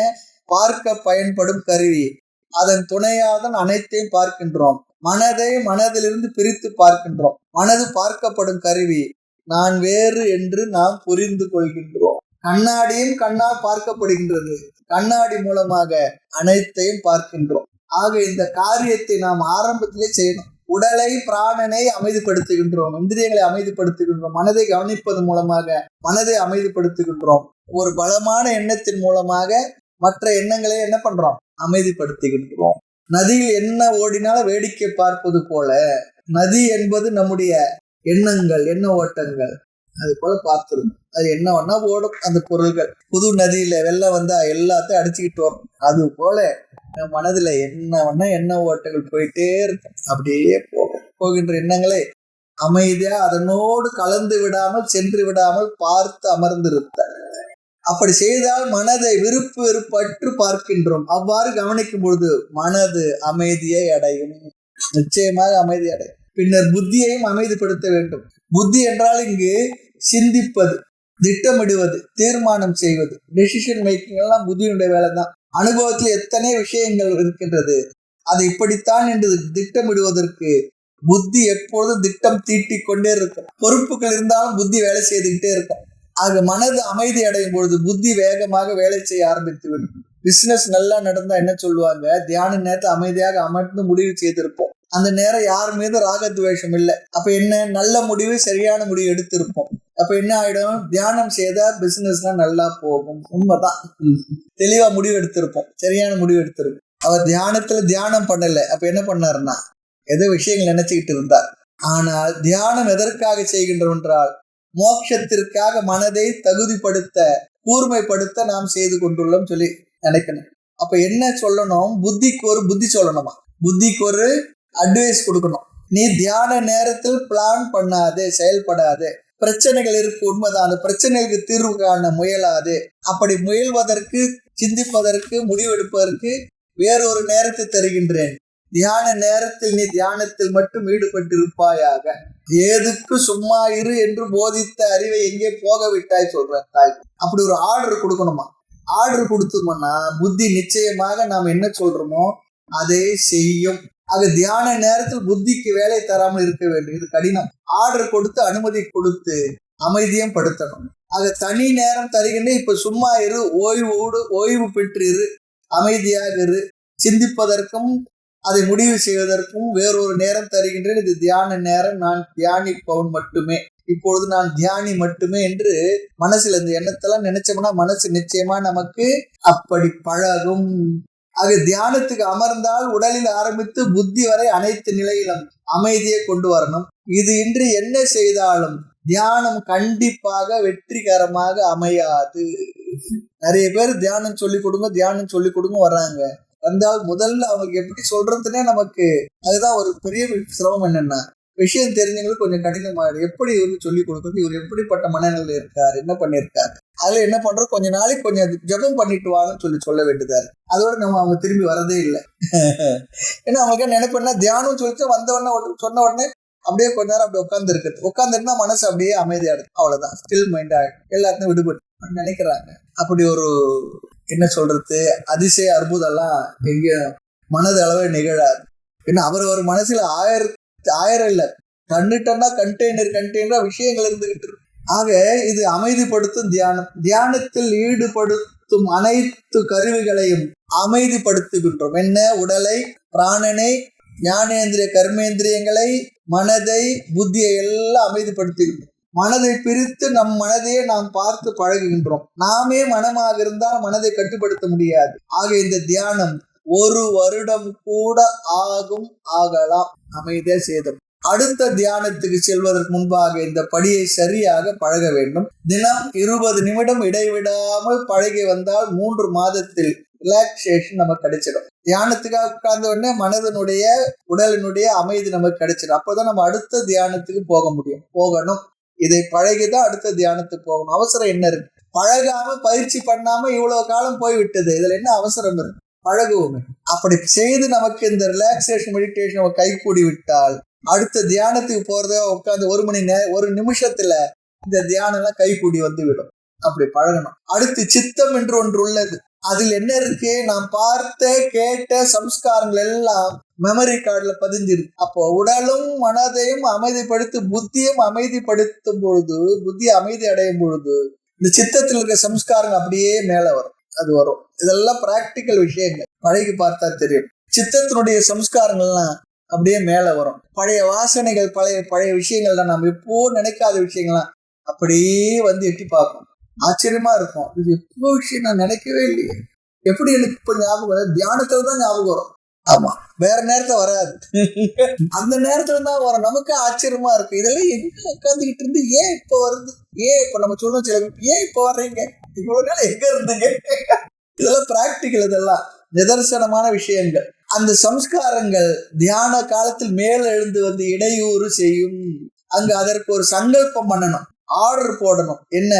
A: பார்க்க பயன்படும் கருவி. அதன் துணையால் தான் அனைத்தையும் பார்க்கின்றோம். மனதை மனதிலிருந்து பிரித்து பார்க்கின்றோம். மனது பார்க்கப்படும் கருவி. நான் வேறு என்று நாம் புரிந்து கொள்கின்றோம். கண்ணாடியும் கண்ணால் பார்க்கப்படுகின்றது. கண்ணாடி மூலமாக அனைத்தையும் பார்க்கின்றோம். ஆக இந்த காரியத்தை நாம் ஆரம்பத்திலே செய்யணும். உடலை பிராணனை அமைதிப்படுத்துகின்றோம். இந்திரியங்களை அமைதிப்படுத்துகின்றோம். மனதை கவனிப்பது மூலமாக மனதை அமைதிப்படுத்துகின்றோம். ஒரு பலமான எண்ணத்தின் மூலமாக மற்ற எண்ணங்களை என்ன பண்றோம், அமைதிப்படுத்துகின்றோம். நதியில் என்ன ஓடினாலும் வேடிக்கை பார்ப்பது போல நதி என்பது நம்முடைய எண்ணங்கள், எண்ண ஓட்டங்கள். அது போல பார்த்துருக்கும். அது என்ன ஒன்னா ஓடும் அந்த பொருள்கள். புது நதியில வெள்ளம் வந்தா எல்லாத்தையும் அடிச்சுக்கிட்டு வரும். அது போல மனதுல என்ன ஒன்னா எண்ண ஓட்டங்கள் போயிட்டே இருக்கும். அப்படியே போகின்ற எண்ணங்களை அமைதியா அதனோடு கலந்து விடாமல் சென்று விடாமல் பார்த்து அமர்ந்திருத்த. அப்படி செய்தால் மனதை விருப்பு வெறுப்பற்று பார்க்கின்றோம். அவ்வாறு கவனிக்கும் பொழுது மனது அமைதியை அடையும். நிச்சயமாக அமைதி அடையும். பின்னர் புத்தியையும் அமைதிப்படுத்த வேண்டும். புத்தி என்றால் இங்கு சிந்திப்பது, திட்டமிடுவது, தீர்மானம் செய்வது, டெசிஷன் மேக்கிங் எல்லாம் புத்தியினுடைய வேலை தான். அனுபவத்தில் எத்தனை விஷயங்கள் இருக்கின்றது. அதை இப்படித்தான் என்று திட்டமிடுவதற்கு புத்தி எப்பொழுதும் திட்டம் தீட்டிக் கொண்டே இருக்கும். பொறுப்புகள் இருந்தாலும் புத்தி வேலை செய்துக்கிட்டே இருக்கும். ஆக மனது அமைதி அடையும் பொழுது புத்தி வேகமாக வேலை செய்ய ஆரம்பித்து விடும். பிசினஸ் நல்லா நடந்தா என்ன சொல்லுவாங்க, தியான நேரத்தை அமைதியாக அமர்ந்து முடிவு செய்திருப்போம். அந்த நேரம் யார் மீது ராகத்வேஷம் இல்லை. அப்ப என்ன, நல்ல முடிவு, சரியான முடிவு எடுத்திருப்போம். அப்ப என்ன ஆயிடும், தியானம் செய்தா பிசினஸ்லாம் நல்லா போகும். உண்மைதான், தெளிவா முடிவு எடுத்திருப்போம், சரியான முடிவு எடுத்திருப்போம். அவர் தியானத்துல தியானம் பண்ணல. அப்ப என்ன பண்ணாருன்னா ஏதோ விஷயங்கள் நினைச்சுக்கிட்டு இருந்தார். ஆனால் தியானம் எதற்காக செய்கின்றோம் என்றால் மோட்சத்திற்காக மனதை தகுதிப்படுத்த, கூர்மைப்படுத்த நாம் செய்து கொண்டுள்ளோம் சொல்லி நினைக்கணும். அப்ப என்ன சொல்லணும், புத்திக்கு ஒரு புத்தி சொல்லணுமா, புத்திக்கு ஒரு அட்வைஸ் கொடுக்கணும். நீ தியான நேரத்தில் பிளான் பண்ணாதே, செயல்படாதே. பிரச்சனைகள் இருக்கு, உண்மைதான். அந்த பிரச்சனைகளுக்கு தீர்வு காண முயலாது. அப்படி முயல்வதற்கு, சிந்திப்பதற்கு, முடிவெடுப்பதற்கு வேறொரு நேரத்தை தருகின்றேன். தியான நேரத்தில் நீ தியானத்தில் மட்டும் ஈடுபட்டிருப்பாயாக. ஏதுக்கு சும்மா இரு என்று போதித்த அறிவை எங்கே போக விட்டாய் சொல்ற தாய். அப்படி ஒரு ஆர்டர் கொடுக்கணுமா. ஆர்டர் கொடுத்தோம்னா புத்தி நிச்சயமாக நாம் என்ன சொல்றோமோ அதை செய்யும். ஆக தியான நேரத்தில் புத்திக்கு வேலை தராமல் இருக்க வேண்டும். இது கடினம். ஆர்டர் கொடுத்து, அனுமதி கொடுத்து அமைதியும் படுத்தணும். ஆக தனி நேரம் தருகின்ற, இப்ப சும்மா இரு, ஓய்வு பெற்று இரு, அமைதியாக இரு. சிந்திப்பதற்கும் அதை முடிவு செய்வதற்கும் வேறொரு நேரம் தருகின்றேன். இது தியான நேரம், நான் தியானிப்பவன் மட்டுமே, இப்பொழுது நான் தியானி மட்டுமே என்று மனசுல இந்த எண்ணத்தெல்லாம் நினைச்சோம்னா மனசு நிச்சயமா நமக்கு அப்படி பழகும். ஆக தியானத்துக்கு அமர்ந்தால் உடலில் ஆரம்பித்து புத்தி வரை அனைத்து நிலையிலும் அமைதியை கொண்டு வரணும். இது இன்று என்ன செய்தாலும் தியானம் கண்டிப்பாக வெற்றிகரமாக அமையாது. நிறைய பேர் தியானம் சொல்லி கொடுங்க வர்றாங்க. வந்தால் முதல்ல அவங்களுக்கு எப்படி சொல்றதுன்னே நமக்கு அதுதான் ஒரு பெரிய சிரமம். என்னன்னா விஷயம் தெரிஞ்சவங்களுக்கு கொஞ்சம் கடினமாயிடும். எப்படி இவருக்கு சொல்லிக் கொடுக்குறது, இவர் எப்படிப்பட்ட மனநிலையில் இருக்காரு, என்ன பண்ணியிருக்காரு, அதுல என்ன பண்றோம், கொஞ்ச நாளைக்கு கொஞ்சம் ஜபம் பண்ணிட்டு வாங்கன்னு சொல்ல வேண்டியதா இருக்கு. அதோட நம்ம அவங்க திரும்பி வரதே இல்லை. ஏன்னா அவங்களுக்கு நினைப்பேன்னா தியானம் சொல்லிட்டு வந்த உடனே சொன்ன உடனே அப்படியே கொஞ்ச நேரம் அப்படி உட்காந்துருந்தா மனசு அப்படியே அமைதியாடும். அவ்வளவுதான், ஸ்டில் மைண்ட் ஆகிடும், எல்லாத்தையும் விடுபட்டு நினைக்கிறாங்க. அப்படி ஒரு என்ன சொல்றது, அதிசய அற்புதம்லாம் எங்கேயும் மனது அளவு நிகழாது. ஏன்னா அவர் மனசுல ஆயிரம் இல்ல, டன்னா கண்டெய்னரா விஷயங்கள் இருந்துகிட்டு இருக்கு. ஆக இது அமைதிப்படுத்தும் தியானம். தியானத்தில் ஈடுபடுத்தும் அனைத்து கருவிகளையும் அமைதிப்படுத்துகின்றோம். என்ன, உடலை, பிராணனை, ஞானேந்திரிய கர்மேந்திரியங்களை, மனதை, புத்தியை எல்லாம் அமைதிப்படுத்துகின்றோம். மனதை பிரித்து நம் மனதையே நாம் பார்த்து பழகுகின்றோம். நாமே மனமாக இருந்தால் மனதை கட்டுப்படுத்த முடியாது. ஆக இந்த தியானம் 1 வருடம் கூட ஆகலாம். அமைதியா செய்தோம். அடுத்த தியானத்துக்கு செல்வதற்கு முன்பாக இந்த படியை சரியாக பழக வேண்டும். தினம் 20 நிமிடம் இடைவிடாமல் பழகி வந்தால் 3 மாதத்தில் ரிலாக்ஸேஷன் நமக்கு கிடைச்சிடும். தியானத்துக்காக உட்கார்ந்த உடனே மனதனுடைய, உடலினுடைய அமைதி நமக்கு கிடைச்சிடும். அப்போதான் நம்ம அடுத்த தியானத்துக்கு போகணும். இதை பழகிதான் அடுத்த தியானத்துக்கு போகணும். அவசரம் என்ன இருக்கு? பழகாம பயிற்சி பண்ணாம இவ்வளவு காலம் போய்விட்டது, இதுல என்ன அவசரம் இருக்கு? பழகுவோமே. அப்படி செய்து நமக்கு இந்த ரிலாக்ஸேஷன் மெடிடேஷன் கை கூடி விட்டால் அடுத்த தியானத்துக்கு போறத உட்காந்து ஒரு நிமிஷத்துல இந்த தியானம் எல்லாம் கை கூடி வந்து விடும். அப்படி பழகணும். அடுத்து சித்தம் என்று ஒன்று உள்ளது. அதில் என்ன இருக்கு? நாம் பார்த்த கேட்ட சம்ஸ்காரங்கள் எல்லாம் மெமரி கார்டுல பதிஞ்சிருக்கு. அப்போ உடலும் மனதையும் அமைதிப்படுத்தி புத்தியும் அமைதிப்படுத்தும் பொழுது, புத்தி அமைதி அடையும் பொழுது இந்த சித்தத்தில் இருக்கிற சம்ஸ்காரங்கள் அப்படியே மேல வரும். அது வரும். இதெல்லாம் பிராக்டிக்கல் விஷயங்கள், பழகி பார்த்தா தெரியும். சித்தத்தினுடைய சம்ஸ்காரங்கள்லாம் அப்படியே மேல வரும். பழைய வாசனைகள், பழைய விஷயங்கள் தான், நம்ம எப்போ நினைக்காத விஷயங்கள்லாம் அப்படியே வந்து எட்டி பார்ப்போம். ஆச்சரியமா இருக்கும். இது எப்போ விஷயம் நான் நினைக்கவே இல்லையே, எப்படி எனக்கு இப்ப ஞாபகம் வரும்? தியானத்துல தான் ஞாபகம் வரும். ஆமா, வேற நேரத்துல வராது. அந்த நேரத்துல தான் வரும். நமக்கு ஆச்சரியமா இருக்கும். இதெல்லாம் எங்க உட்காந்துக்கிட்டு இருந்து ஏன் இப்ப வருது? ஏன் இப்ப நம்ம சொல்றோம் சில ஏன் இப்ப வர்றீங்க, இவ்வளவு நாள் எங்க இருந்தீங்க? இதெல்லாம் பிராக்டிக்கல், இதெல்லாம் நிதர்சனமான விஷயங்கள். அந்த சம்ஸ்காரங்கள் தியான காலத்தில் மேல எழுந்து வந்து இடையூறு செய்யும். அங்க அதற்கு ஒரு சங்கல்பம் பண்ணணும், ஆர்டர் போடணும். என்ன?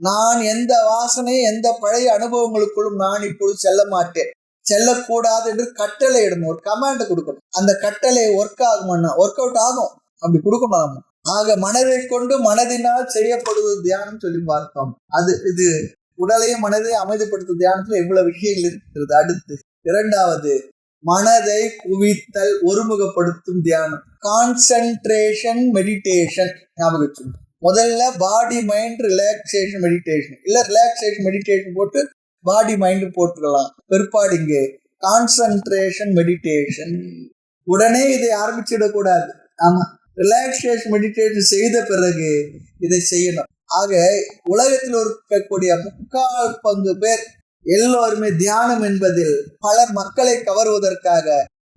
A: நான் எந்த வாசனை, எந்த பழைய அனுபவங்களுக்குள்ளும் நான் இப்பொழுது செல்ல மாட்டேன், செல்லக்கூடாது என்று கட்டளை இடணும். ஒரு கமாண்ட் கொடுக்கணும். அந்த கட்டளை ஒர்க் ஆகும்னா ஒர்க் அவுட் ஆகும். அப்படி கொடுக்கணும். ஆக மனதை கொண்டு மனதினால் செய்யப்படுவது தியானம் சொல்லி பார்த்தோம். இது உடலையும் மனதையும் அமைதிப்படுத்தும் தியானத்துல எவ்வளவு விஷயங்கள் இருக்கிறது. அடுத்து இரண்டாவது, மனதை குவித்தல், ஒருமுகப்படுத்தும் தியானம், கான்சென்ட்ரேஷன் மெடிடேஷன். ஞாபகம். முதல்ல பாடி மைண்ட் ரிலாக்ஸேஷன் மெடிடேஷன், இல்ல ரிலாக்ஸேஷன் மெடிடேஷன் போட்டு பாடி மைண்ட் போட்டுக்கலாம். பிற்பாடு இங்கே கான்சென்ட்ரேஷன் மெடிடேஷன். உடனே இதை ஆரம்பிச்சிடக்கூடாது. ஆமா, ரிலாக்ஸேஷன் மெடிடேஷன் செய்த பிறகு இதை செய்யணும். ஆக உலகத்தில் இருக்கக்கூடிய 3/4 பேர் எல்லோருமே தியானம் என்பதில் பலர் மக்களை கவருவதற்காக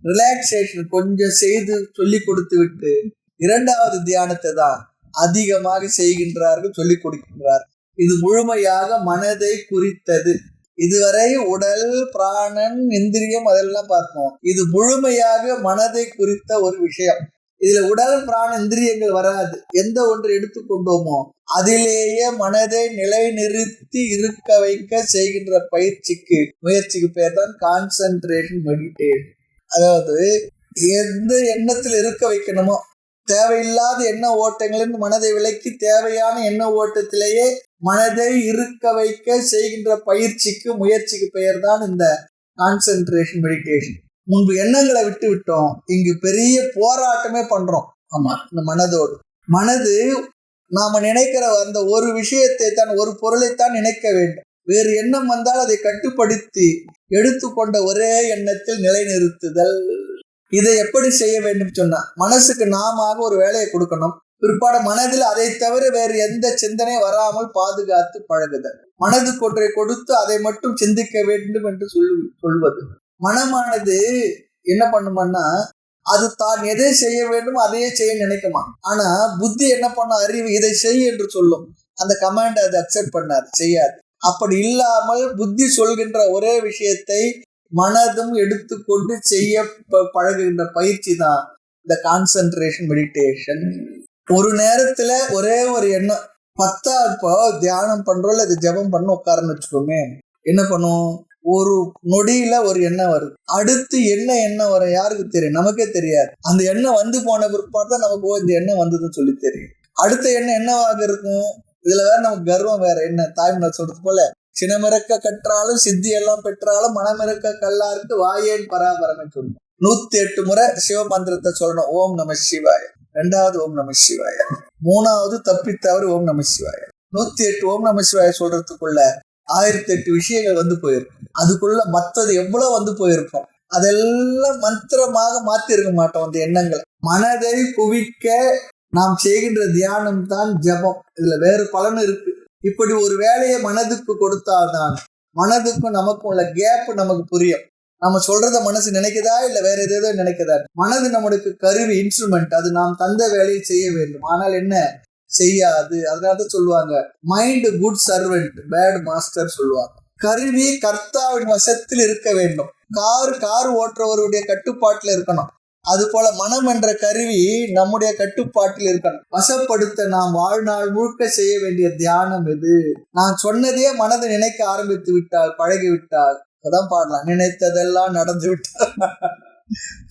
A: ரிலாக்ஸேஷன் கொஞ்சம் செய்து சொல்லி கொடுத்து விட்டு இரண்டாவது தியானத்தை தான் அதிகமாக செய்கின்றார்கள், சொல்லிக் கொடுக்கின்றார். இது முழுமையாக மனதை குறித்தது. இதுவரை உடல், பிராணன், இந்திரியம் அதெல்லாம் பார்த்தோம். இது முழுமையாக மனதை குறித்த ஒரு விஷயம். இதுல உடல், பிராண, இந்திரியங்கள் வராது. எந்த ஒன்று எடுத்துக்கொண்டோமோ அதிலேயே மனதை நிலைநிறுத்தி இருக்க வைக்க செய்கின்ற முயற்சிக்கு பேர் தான் கான்சென்ட்ரேஷன் மெடிடேஷன். அதாவது எந்த எண்ணத்தில் இருக்க வைக்கணுமோ, தேவையில்லாத எண்ண ஓட்டங்களின் மனதை விலக்கி தேவையான எண்ண ஓட்டத்திலேயே மனதை இருக்க வைக்க செய்கின்ற முயற்சிக்கு பெயர் தான் இந்த கான்சென்ட்ரேஷன் மெடிடேஷன். முன்பு எண்ணங்களை விட்டு விட்டோம், இங்கு பெரிய போராட்டமே பண்றோம். ஆமா, இந்த மனது நாம நினைக்கிற அந்த ஒரு விஷயத்தை தான், ஒரு பொருளைத்தான் நினைக்க வேண்டும். வேறு எண்ணம் வந்தால் அதை கட்டுப்படுத்தி எடுத்துக்கொண்ட ஒரே எண்ணத்தில் நிலைநிறுத்துதல். இதை எப்படி செய்ய வேண்டும் சொன்னா, மனசுக்கு நாம ஒரு வேலையை கொடுக்கணும். பிற்பாடு மனதில் அதை தவிர வேறு எந்த சிந்தனை வராமல் பாதுகாத்து பழகுதல். மனதுக்கு ஒன்றை கொடுத்து அதை மட்டும் சிந்திக்க வேண்டும் என்று சொல்வது. மனமானது என்ன பண்ணுமான்னா, அது தான் எதை செய்ய வேண்டும் அதையே செய்ய நினைக்குமா. ஆனா புத்தி என்ன பண்ண, அறிவு இதை செய் என்று சொல்லும். அந்த கமாண்ட் அது அக்செப்ட் பண்ணாது, செய்யாது. அப்படி இல்லாமல் புத்தி சொல்கின்ற ஒரே விஷயத்தை மனதும் எடுத்துக்கொண்டு செய்ய பழகுகின்ற பயிற்சி தான் இந்த கான்சென்ட்ரேஷன் மெடிடேஷன். ஒரு நேரத்துல ஒரே ஒரு எண்ணம் 10 இப்போ தியானம் பண்றோம், இது ஜபம் பண்ண உட்காரன்னு வச்சுக்கோமே, என்ன பண்ணுவோம்? ஒரு நொடியில ஒரு எண்ணம் வருது. அடுத்து என்ன வரும் யாருக்கு தெரியும்? நமக்கே தெரியாது. அந்த எண்ணம் வந்து போன பிற்பாடு தான் நமக்கு இந்த எண்ணம் வந்ததுன்னு சொல்லி தெரியும். அடுத்த எண்ணம் என்னவாக இருக்கும்? இதுல வேற நமக்கு கர்வம் வேற. என்ன தாய்மொழி சொல்றது போல, சினமிறக்க கற்றாலும் சித்தி எல்லாம் பெற்றாலும் மனமிறக்க கல்லாருக்கு வாயேன் பராபரமே சொல்லணும். 108 முறை சிவமந்திரத்தை சொல்லணும். ஓம் நம சிவாய. 2வது ஓம் நம சிவாய. 3வது தப்பித்தவர் ஓம் நம சிவாய. 108 ஓம் நம சிவாய சொல்றதுக்குள்ள 1008 விஷயங்கள் வந்து போயிருக்கும். அதுக்குள்ள மற்றது எவ்வளவு வந்து போயிருக்கும். அதெல்லாம் மந்திரமாக மாத்தி இருக்க மாட்டோம். அந்த எண்ணங்களை மனதை குவிக்க நாம் செய்கின்ற தியானம் தான் ஜபம். இதுல வேறு பலன் இருக்கு. இப்படி ஒரு வேலையை மனதுக்கு கொடுத்தால்தான் மனதுக்கும் நமக்கும் உள்ள கேப் நமக்கு புரியும். நம்ம சொல்றத மனசு நினைக்குதா இல்ல வேற ஏதேதோ நினைக்குதா. மனது நம்மளுக்கு கருவி, இன்ஸ்ட்ருமெண்ட். அது நாம் தந்த வேலையை செய்ய வேண்டும். ஆனால் என்ன செய்யாது. அதனாலதான் சொல்லுவாங்க, mind good servant, bad master சொல்லுவாங்க. கருவி கர்த்தாவின் வசத்தில் இருக்க வேண்டும். கார் ஓட்டுறவருடைய கட்டுப்பாட்டுல இருக்கணும். அது போல மனம் என்ற கருவி நம்முடைய கட்டுப்பாட்டில் இருக்கணும். வசப்படுத்த நாம் வாழ்நாள் முழுக்க செய்ய வேண்டிய தியானம் எது? நான் சொன்னதே மனதை நினைக்க ஆரம்பித்து விட்டால், பழகிவிட்டால், அதான் பாடலாம், நினைத்ததெல்லாம் நடந்து விட்டால்,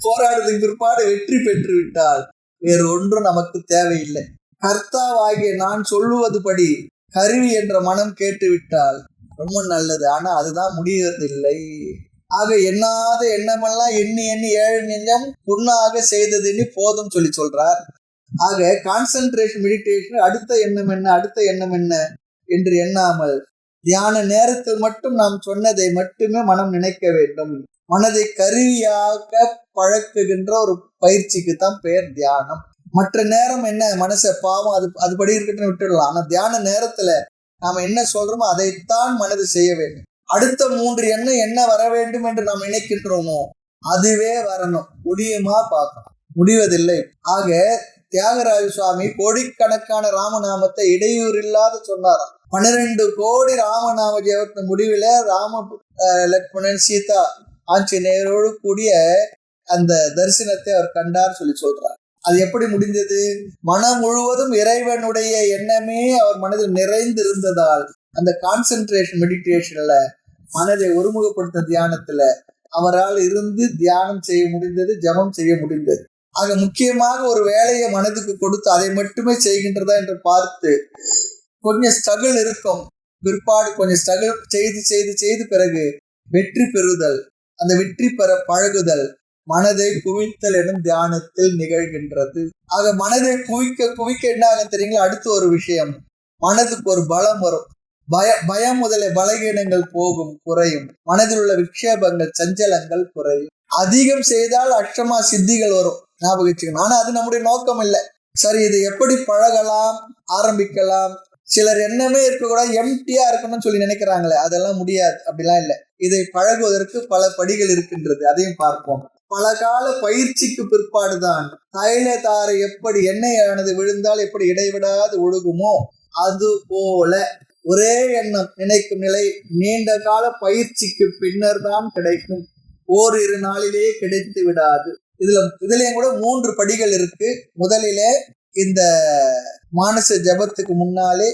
A: போராடுறதுக்கு பிற்பாடு வெற்றி பெற்று விட்டால் வேறு ஒன்றும் நமக்கு தேவையில்லை. கர்த்தாவாகிய நான் சொல்லுவது படி கருவி என்ற மனம் கேட்டுவிட்டால் ரொம்ப நல்லது. ஆனா அதுதான் முடியறதில்லை. ஆக எண்ணாத எண்ணமெல்லாம் எண்ணி எண்ணி ஏழு நெஞ்சம் புண்ணாக செய்ததுன்னு போதும் சொல்றார். ஆக கான்சென்ட்ரேஷன் மெடிடேஷன் அடுத்த எண்ணம் என்ன, அடுத்த எண்ணம் என்ன என்று எண்ணாமல் தியான நேரத்தில் மட்டும் நாம் சொன்னதை மட்டுமே மனம் நினைக்க வேண்டும். மனதை கருவியாக பழக்குகின்ற ஒரு பயிற்சிக்கு தான் பெயர் தியானம். மற்ற நேரம் என்ன, மனசை பாவம் அதுபடி இருக்கட்டும் விட்டுடலாம். ஆனா தியான நேரத்துல நாம என்ன சொல்றோமோ அதைத்தான் மனது செய்ய வேண்டும். அடுத்த 3 எண்ணம் என்ன வர வேண்டும் என்று நாம் நினைக்கின்றோமோ அதுவே வரணும். முடியுமா பார்க்கணும், முடிவதில்லை. ஆக தியாகராஜ சுவாமி கோடிக்கணக்கான ராமநாமத்தை இடையூறு இல்லாத சொன்னாராம். 12 கோடி ராமநாம ஜெபத்தின் முடிவில் ராம லக்ஷ்மணன் சீதா ஆஞ்சநேயரோடு கூடிய அந்த தரிசனத்தை அவர் கண்டார் சொல்றார். அது எப்படி முடிந்தது? மனம் முழுவதும் இறைவனுடைய எண்ணமே அவர் மனதில் நிறைந்து இருந்ததால் அந்த கான்சென்ட்ரேஷன் மெடிடேஷன்ல மனதை ஒருமுகப்படுத்த தியானத்துல அவரால் இருந்து தியானம் செய்ய முடிந்தது, ஜபம் செய்ய முடிந்தது. ஆக முக்கியமாக ஒரு வேலையை மனதுக்கு கொடுத்து அதை மட்டுமே செய்கின்றதா என்று பார்த்து கொஞ்சம் ஸ்ட்ரகிள் இருக்கும். பிற்பாடு கொஞ்சம் ஸ்ட்ரகிள் செய்து பிறகு வெற்றி பெறுதல், அந்த வெற்றி பெற பழகுதல் மனதை குவித்தல் எனும் தியானத்தில் நிகழ்கின்றது. ஆக மனதை குவிக்க என்ன ஆகும் தெரியுங்களா? அடுத்து ஒரு விஷயம், மனதுக்கு ஒரு பலம் வரும். பயம் முதலிய பலகீனங்கள் போகும், குறையும். மனதில் உள்ள விக்ஷேபங்கள், சஞ்சலங்கள் குறையும். அதிகம் செய்தால் அஷ்டமா சித்திகள் வரும், ஞாபகம் வச்சுக்கணும். ஆனா அது நம்முடைய நோக்கம் இல்லை. சரி, இது எப்படி பழகலாம், ஆரம்பிக்கலாம்? சிலர் எண்ணமே இருக்கக்கூடாது, எம்டியா இருக்கணும்னு சொல்லி நினைக்கிறாங்களே, அதெல்லாம் முடியாது. அப்படிலாம் இல்லை. இதை பழகுவதற்கு பல படிகள் இருக்கின்றது, அதையும் பார்ப்போம். பல கால பயிற்சிக்கு பிற்பாடுதான் தைல தாரை எப்படி எண்ணெயானது விழுந்தால் எப்படி இடைவிடாது ஒழுகுமோ அது போல ஒரே எண்ணம் நினைக்கும் நிலை நீண்ட கால பயிற்சிக்கு பின்னர் தான் கிடைக்கும். ஓரிரு நாளிலே கிடைத்து விடாது. இதுலயும் கூட 3 படிகள் இருக்கு. முதலிலே இந்த மானச ஜபத்துக்கு முன்னாலே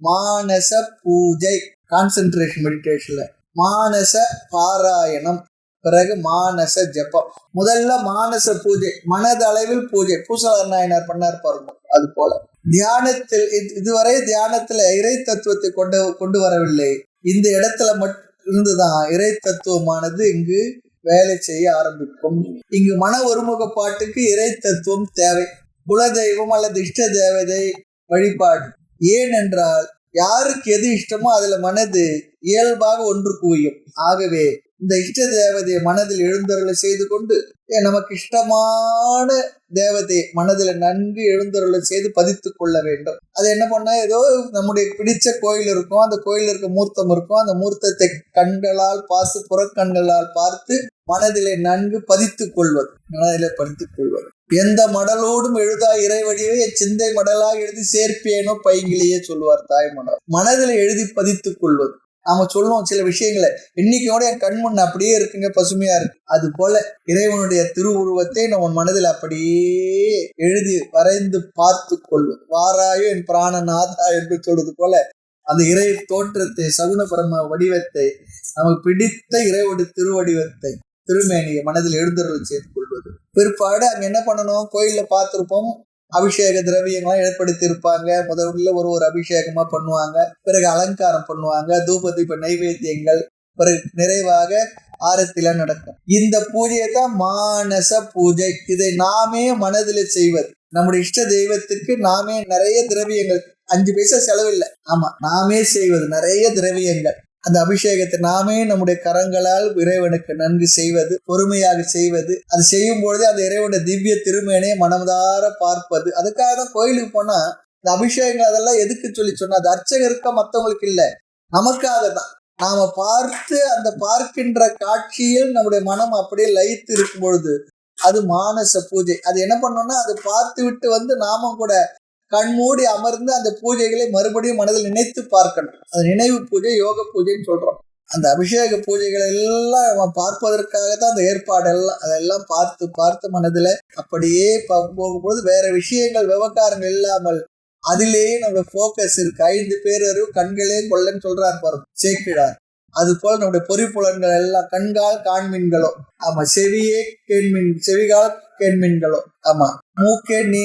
A: மானச பூஜை, கான்சென்ட்ரேஷன் மெடிடேஷன்ல மானச பாராயணம், பிறகு மானச ஜபம். முதல்ல மானச பூஜை, மனதளவில் பூஜை. பூசலார் நாயனார் பண்ணார் பாருங்க. அது போல தியானத்தில் இதுவரை தியானத்துல இறை தத்துவத்தை கொண்டு வரவில்லை. இந்த இடத்துல இருந்துதான் இறை தத்துவமானது இங்கு வேலை செய்ய ஆரம்பிக்கும். இங்கு மன ஒருமுகப்பாட்டுக்கு இறை தத்துவம் தேவை. குலதெய்வம் அல்லது இஷ்ட தேவதை வழிபாடு. ஏனென்றால் யாருக்கு எது இஷ்டமோ அதுல மனது இயல்பாக ஒன்று குவியும். ஆகவே இந்த இஷ்ட தேவதையை மனதில் எழுந்தருளை செய்து கொண்டு நமக்கு இஷ்டமான தேவதை மனதில் நன்கு எழுந்தருளை செய்து பதித்து கொள்ள வேண்டும். அது என்ன பண்ணா, ஏதோ நம்முடைய பிடிச்ச கோயில் இருக்கும், அந்த கோயில் இருக்க மூர்த்தம் இருக்கும், அந்த மூர்த்தத்தை கண்களால் பார்த்து புறக்கண்களால் பார்த்து மனதிலே நன்கு பதித்துக் கொள்வது, மனதிலே பதித்துக் கொள்வது. எந்த மடலோடும் எழுதா இறைவடிவே சிந்தை மடலா எழுதி சேர்ப்பேனோ பைங்கிலேயே சொல்லுவார் தாய்மன்னர். மனதில் எழுதி பதித்துக் கொள்வது. நாம சொல்லுவோம் சில விஷயங்களை, இன்னைக்கோட என் கண்முன் அப்படியே இருக்குங்க, பசுமையா இருக்கு. அது போல இறைவனுடைய திருவுருவத்தை நம்ம மனதில் அப்படியே எழுதி வரைந்து பார்த்து கொள்ளும். வாராயோ என் பிராணநாதா என்று சொல்றது போல அந்த இறை தோற்றத்தை, சகுன பிரம்ம வடிவத்தை, நமக்கு பிடித்த இறைவனுடைய திருவடிவத்தை, திருமேனியை மனதில் எழுந்தருள் செய்து கொள்வது. பிற்பாடு அங்க என்ன பண்ணணும், கோயில்ல பார்த்திருப்போம், அபிஷேக திரவியங்கள்லாம் ஏற்படுத்தி இருப்பாங்க. முதல்ல ஒரு அபிஷேகமா பண்ணுவாங்க, பிறகு அலங்காரம் பண்ணுவாங்க, தூபதீப நைவேத்தியங்கள், பிறகு நிறைவாக ஆரத்திலாம் நடக்கும். இந்த பூஜையை தான் மானச பூஜை. இதை நாமே மனதில் செய்வது. நம்முடைய இஷ்ட தெய்வத்துக்கு நாமே நிறைய திரவியங்கள், 5 பைசா செலவில்லை, ஆமா நாமே செய்வது நிறைய திரவியங்கள். அந்த அபிஷேகத்தை நாமே நம்முடைய கரங்களால் இறைவனுக்கு நன்கு செய்வது, பொறுமையாக செய்வது. அது செய்யும் பொழுது அந்த இறைவனுடைய திவ்ய திருமேனியை மனதார பார்ப்பது. அதுக்காக தான் கோயிலுக்கு போனா இந்த அபிஷேகங்கள் அதெல்லாம் எதுக்கு சொன்னா, அது அர்ச்சகருக்க மற்றவங்களுக்கு இல்லை, நமக்காக தான். நாம பார்த்து அந்த பார்க்கின்ற காட்சியில் நம்முடைய மனம் அப்படியே லயித்து இருக்கும் பொழுது அது மானச பூஜை. அது என்ன பண்ணோம்னா, அது பார்த்து விட்டு நாமும் கூட கண்மூடி அமர்ந்து அந்த பூஜைகளை மறுபடியும் மனதில் நினைத்து பார்க்கணும். அது நினைவு பூஜை, யோக பூஜைன்னு சொல்றோம். அந்த அபிஷேக பூஜைகள் எல்லாம் நம்ம பார்ப்பதற்காக தான் அந்த ஏற்பாடெல்லாம், அதெல்லாம் பார்த்து பார்த்து மனதில் அப்படியே போகும்போது வேற விஷயங்கள் விவகாரங்கள் இல்லாமல் அதிலேயே நம்மளோட ஃபோக்கஸ் இருக்கு. 5 பேரும் கண்களே கொள்ளன்னு சொல்றாரு பாருங்க சேக்கிழார். அது போல நம்முடைய பொறிப்புலன்கள் எல்லாம் கண்கால் காண்மீன்களோ, ஆமா செவியே கேண்மீன், செவிகால் கேண்மீன்களோ, ஆமா மூக்கே நீ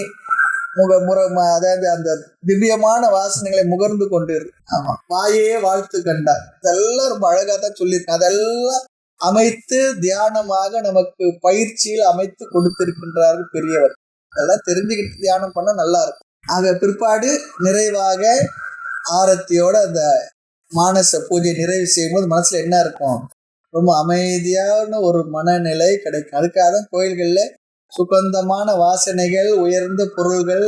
A: அதாவது அந்த திவ்யமான வாசனைகளை முகர்ந்து கொண்டு இருக்கு. ஆமா வாயே வாழ்த்து கண்டார். இதெல்லாம் ரொம்ப அழகா தான் சொல்லியிருக்கேன். அதெல்லாம் அமைத்து தியானமாக நமக்கு பயிற்சியில் அமைத்து கொடுத்திருக்கின்றார்கள் பெரியவர். அதெல்லாம் தெரிஞ்சுக்கிட்டு தியானம் பண்ண நல்லா இருக்கும். ஆக பிற்பாடு நிறைவாக ஆரத்தியோட அந்த மானச பூஜை நிறைவு செய்யும் போது மனசுல என்ன இருக்கும், ரொம்ப அமைதியான ஒரு மனநிலை கிடைக்கும். அதுக்காக தான் கோயில்கள்ல சுகந்தமான வாசனைகள், உயர்ந்த பொருள்கள்,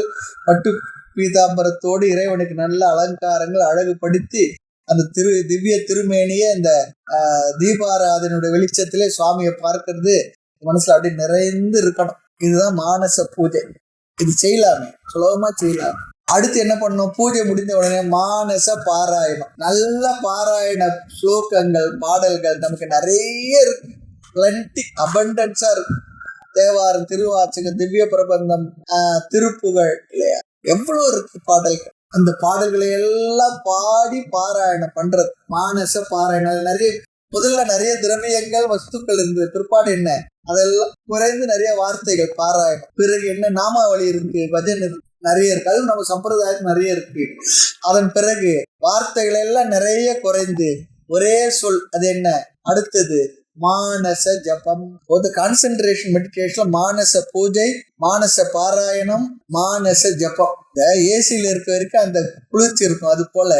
A: பட்டு பீதாம்பரத்தோடு இறைவனுக்கு நல்ல அலங்காரங்கள் அழகுபடுத்தி அந்த திவ்ய திருமேனிய அந்த தீபாராதனுடைய வெளிச்சத்திலே சுவாமியை பார்க்கறது மனசுல அப்படி நிறைந்து இருக்கணும். இதுதான் மானச பூஜை. இது செய்யலாமே, சுலபமா செய்யலாம். அடுத்து என்ன பண்ணணும், பூஜை முடிந்த உடனே மானச பாராயணம். நல்ல பாராயண ஸ்லோகங்கள், பாடல்கள் நமக்கு நிறைய இருக்கு, பிளண்டி அபண்டன்ஸா இருக்கு. தேவாரம், திருவாச்சகம், திவ்ய பிரபந்தம், திருப்புகழ் இல்லையா, எவ்வளவு இருக்கு பாடல்கள். அந்த பாடல்களை எல்லாம் பாடி பாராயணம் பண்றது மானச பாராயணம். முதல்ல நிறைய திரவியங்கள் வஸ்துக்கள் இருந்தது, பிற்பாடு என்ன அதெல்லாம் குறைந்து நிறைய வார்த்தைகள் பாராயணம். பிறகு என்ன நாமாவளி இருக்கு, பஜன் இருக்கு, நிறைய இருக்கு. அதுவும் நம்ம சம்பிரதாயத்துக்கு நிறைய இருக்கு. அதன் பிறகு வார்த்தைகள் எல்லாம் நிறைய குறைந்து ஒரே சொல். அது என்ன, அடுத்தது மானச ஜபம். ஒரு கான்சென்ட்ரேஷன் மெடிடேஷன் மானச பூஜை, மானச பாராயணம், மானச ஜபம். இந்த ஏசியில இருக்க வரைக்கும் அந்த குளிர்ச்சி இருக்கும். அது போல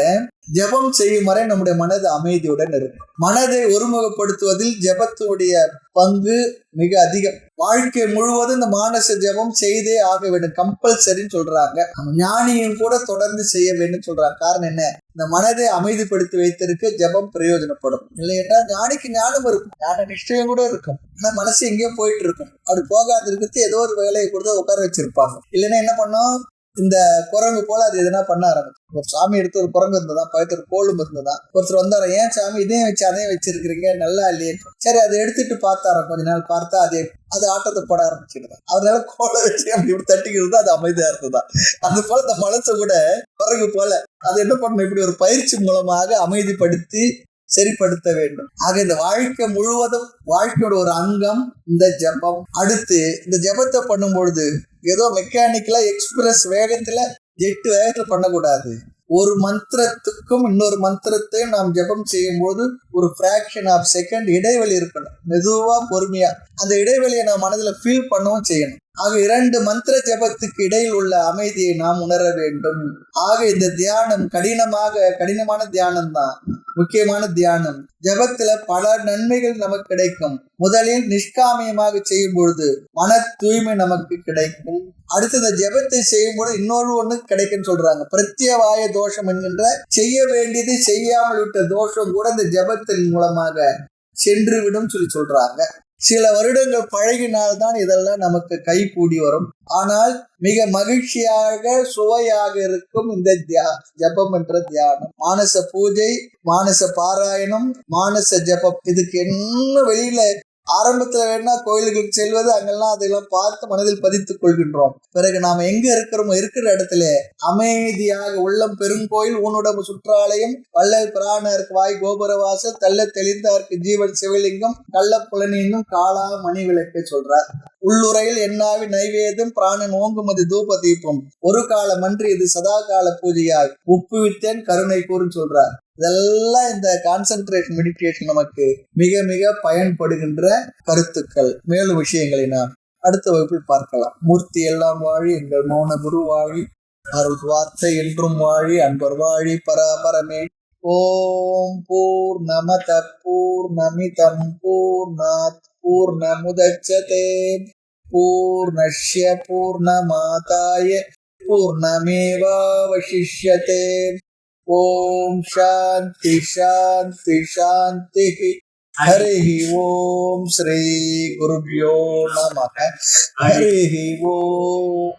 A: ஜபம் செய்யும் வரை நம்முடைய மனது அமைதியுடன் இருக்கும். மனதை ஒருமுகப்படுத்துவதில் ஜபத்துடைய பங்கு மிக அதிகம். வாழ்க்கை முழுவதும் இந்த மானச ஜபம் செய்தே ஆக வேண்டும், கம்பல்சரின்னு சொல்றாங்க. ஞானியும் கூட தொடர்ந்து செய்ய வேண்டும் சொல்றாங்க. காரணம் என்ன, இந்த மனதை அமைதிப்படுத்தி வைத்திருக்க ஜபம் பிரயோஜனப்படும். இல்லையா ஞானிக்கு ஞானம் இருக்கும், ஞான நிச்சயம் கூட இருக்கும், ஆனா மனசு எங்கேயோ போயிட்டு இருக்கும். அப்படி போகாது இருக்கிறது ஏதோ ஒரு வேலையை கொடுத்து உட்கார வச்சிருப்பாங்க. இல்லைன்னா என்ன பண்ணும், இந்த குரங்கு போல அது எதுனா பண்ண ஆரம்பிச்சு. ஒரு சாமி எடுத்து ஒரு குரங்கு இருந்ததா, பக்கத்துல கோலும் இருந்ததா. ஒருத்தர் வந்தார, ஏன் சாமி இதையும் வச்சு அதையும் வச்சிருக்கிறீங்க, நல்லா இல்லையே. சரி அதை எடுத்துட்டு பார்த்தார, கொஞ்ச நாள் பார்த்தா அது ஆட்டத்தை போட ஆரம்பிச்சிருந்தா. அதனால கோலை வச்சு அப்படி இப்படி தட்டிக்கிறது, அது அமைதியா இருந்ததா. அது போல இந்த மனசை கூட குரங்கு போல அது என்ன பண்ணணும், இப்படி ஒரு பயிற்சி மூலமாக அமைதிப்படுத்தி சரிப்படுத்த வேண்டும். ஆக இந்த வாழ்க்கை முழுவதும் வாழ்க்கையோட ஒரு அங்கம் இந்த ஜபம். அடுத்து இந்த ஜபத்தை பண்ணும் பொழுது ஏதோ மெக்கானிக்கலா எக்ஸ்பிரஸ் வேகத்துல ஜெட்டு வேகத்துல பண்ணக்கூடாது. ஒரு மந்திரத்துக்கும் இன்னொரு மந்திரத்தையும் நாம் ஜபம் செய்யும் போது ஒரு ஃபிராக்ஷன் ஆஃப் செகண்ட் இடைவெளி இருக்கணும். மெதுவா பொறுமையா அந்த இடைவெளியை நாம் மனதுல ஃபீல் பண்ணவும் செய்யணும். ஆக 2 மந்திர ஜபத்துக்கு இடையில் உள்ள அமைதியை நாம் உணர வேண்டும். ஆக இந்த தியானம் கடினமான தியானம் தான், முக்கியமான தியானம். ஜபத்துல பல நன்மைகள் நமக்கு கிடைக்கும். முதலில் நிஷ்காமியமாக செய்யும் பொழுது மன தூய்மை நமக்கு கிடைக்கும். அடுத்து இந்த ஜபத்தை செய்யும் பொழுது இன்னொரு ஒண்ணு கிடைக்குன்னு சொல்றாங்க, பிரத்யவாய தோஷம் என்கின்ற செய்ய வேண்டியது செய்யாமல் விட்ட தோஷம் கூட இந்த ஜபத்தின் மூலமாக சென்று விடும் சொல்றாங்க. சில வருடங்கள் பழகினால்தான் இதெல்லாம் நமக்கு கை கூடி வரும். ஆனால் மிக மகிழ்ச்சியாக சுவையாக இருக்கும் இந்த ஜபம் என்ற தியானம். மானச பூஜை, மானச பாராயணம், மானச ஜபம். இதுக்கு என்ன வெளியில ஆரம்பத்துல வேணா கோயில்களுக்கு செல்வது, அங்கெல்லாம் அதெல்லாம் பார்த்து மனதில் பதித்துக் கொள்கின்றோம். பிறகு நாம எங்க இருக்கிறோமோ இருக்கிற இடத்துல அமைதியாக உள்ளம் பெருங்கோயில் ஊனுடம்பு சுற்றாலயம் வள்ளல் பிராணருக்கு வாய் கோபுர வாசல் தள்ள தெளிந்தார்க்கு ஜீவன் சிவலிங்கம் கள்ள புலனின்னும் காளா மணி விளக்கு சொல்றார். உள்ளுரையில் என்னாவி நைவேதம் பிராணன் ஓங்குமதி தூப தீபம் ஒரு காலம் அன்று இது சதா கால பூஜையாய் உப்புவித்தேன் கருணை கூறுன்னு சொல்றார். இதெல்லாம் இந்த கான்சென்ட்ரேஷன் மெடிடேஷன் நமக்கு மிக மிக பயன்படுகின்ற கருத்துக்கள். மேலும் விஷயங்களை நாம் அடுத்த வகுப்பில் பார்க்கலாம். மூர்த்தி எல்லாம் வாழி, எங்கள் மௌன குரு வாழி, அருள் வார்த்தை என்றும் வாழி, அன்பர் வாழி, பராபரமே. ஓம் பூர்ணமத பூர்ணமிதம் பூர்ணாத் பூர்ணமுதச்யதே பூர்ணஸ்ய பூர்ணமாதாய பூர்ணமேவாவசிஷ்யதே. ஓம் சாந்தி சாந்தி சாந்தி. ஹரி ஓம் ஸ்ரீ குருப்யோ நமஹ. ஹரி ஓம்.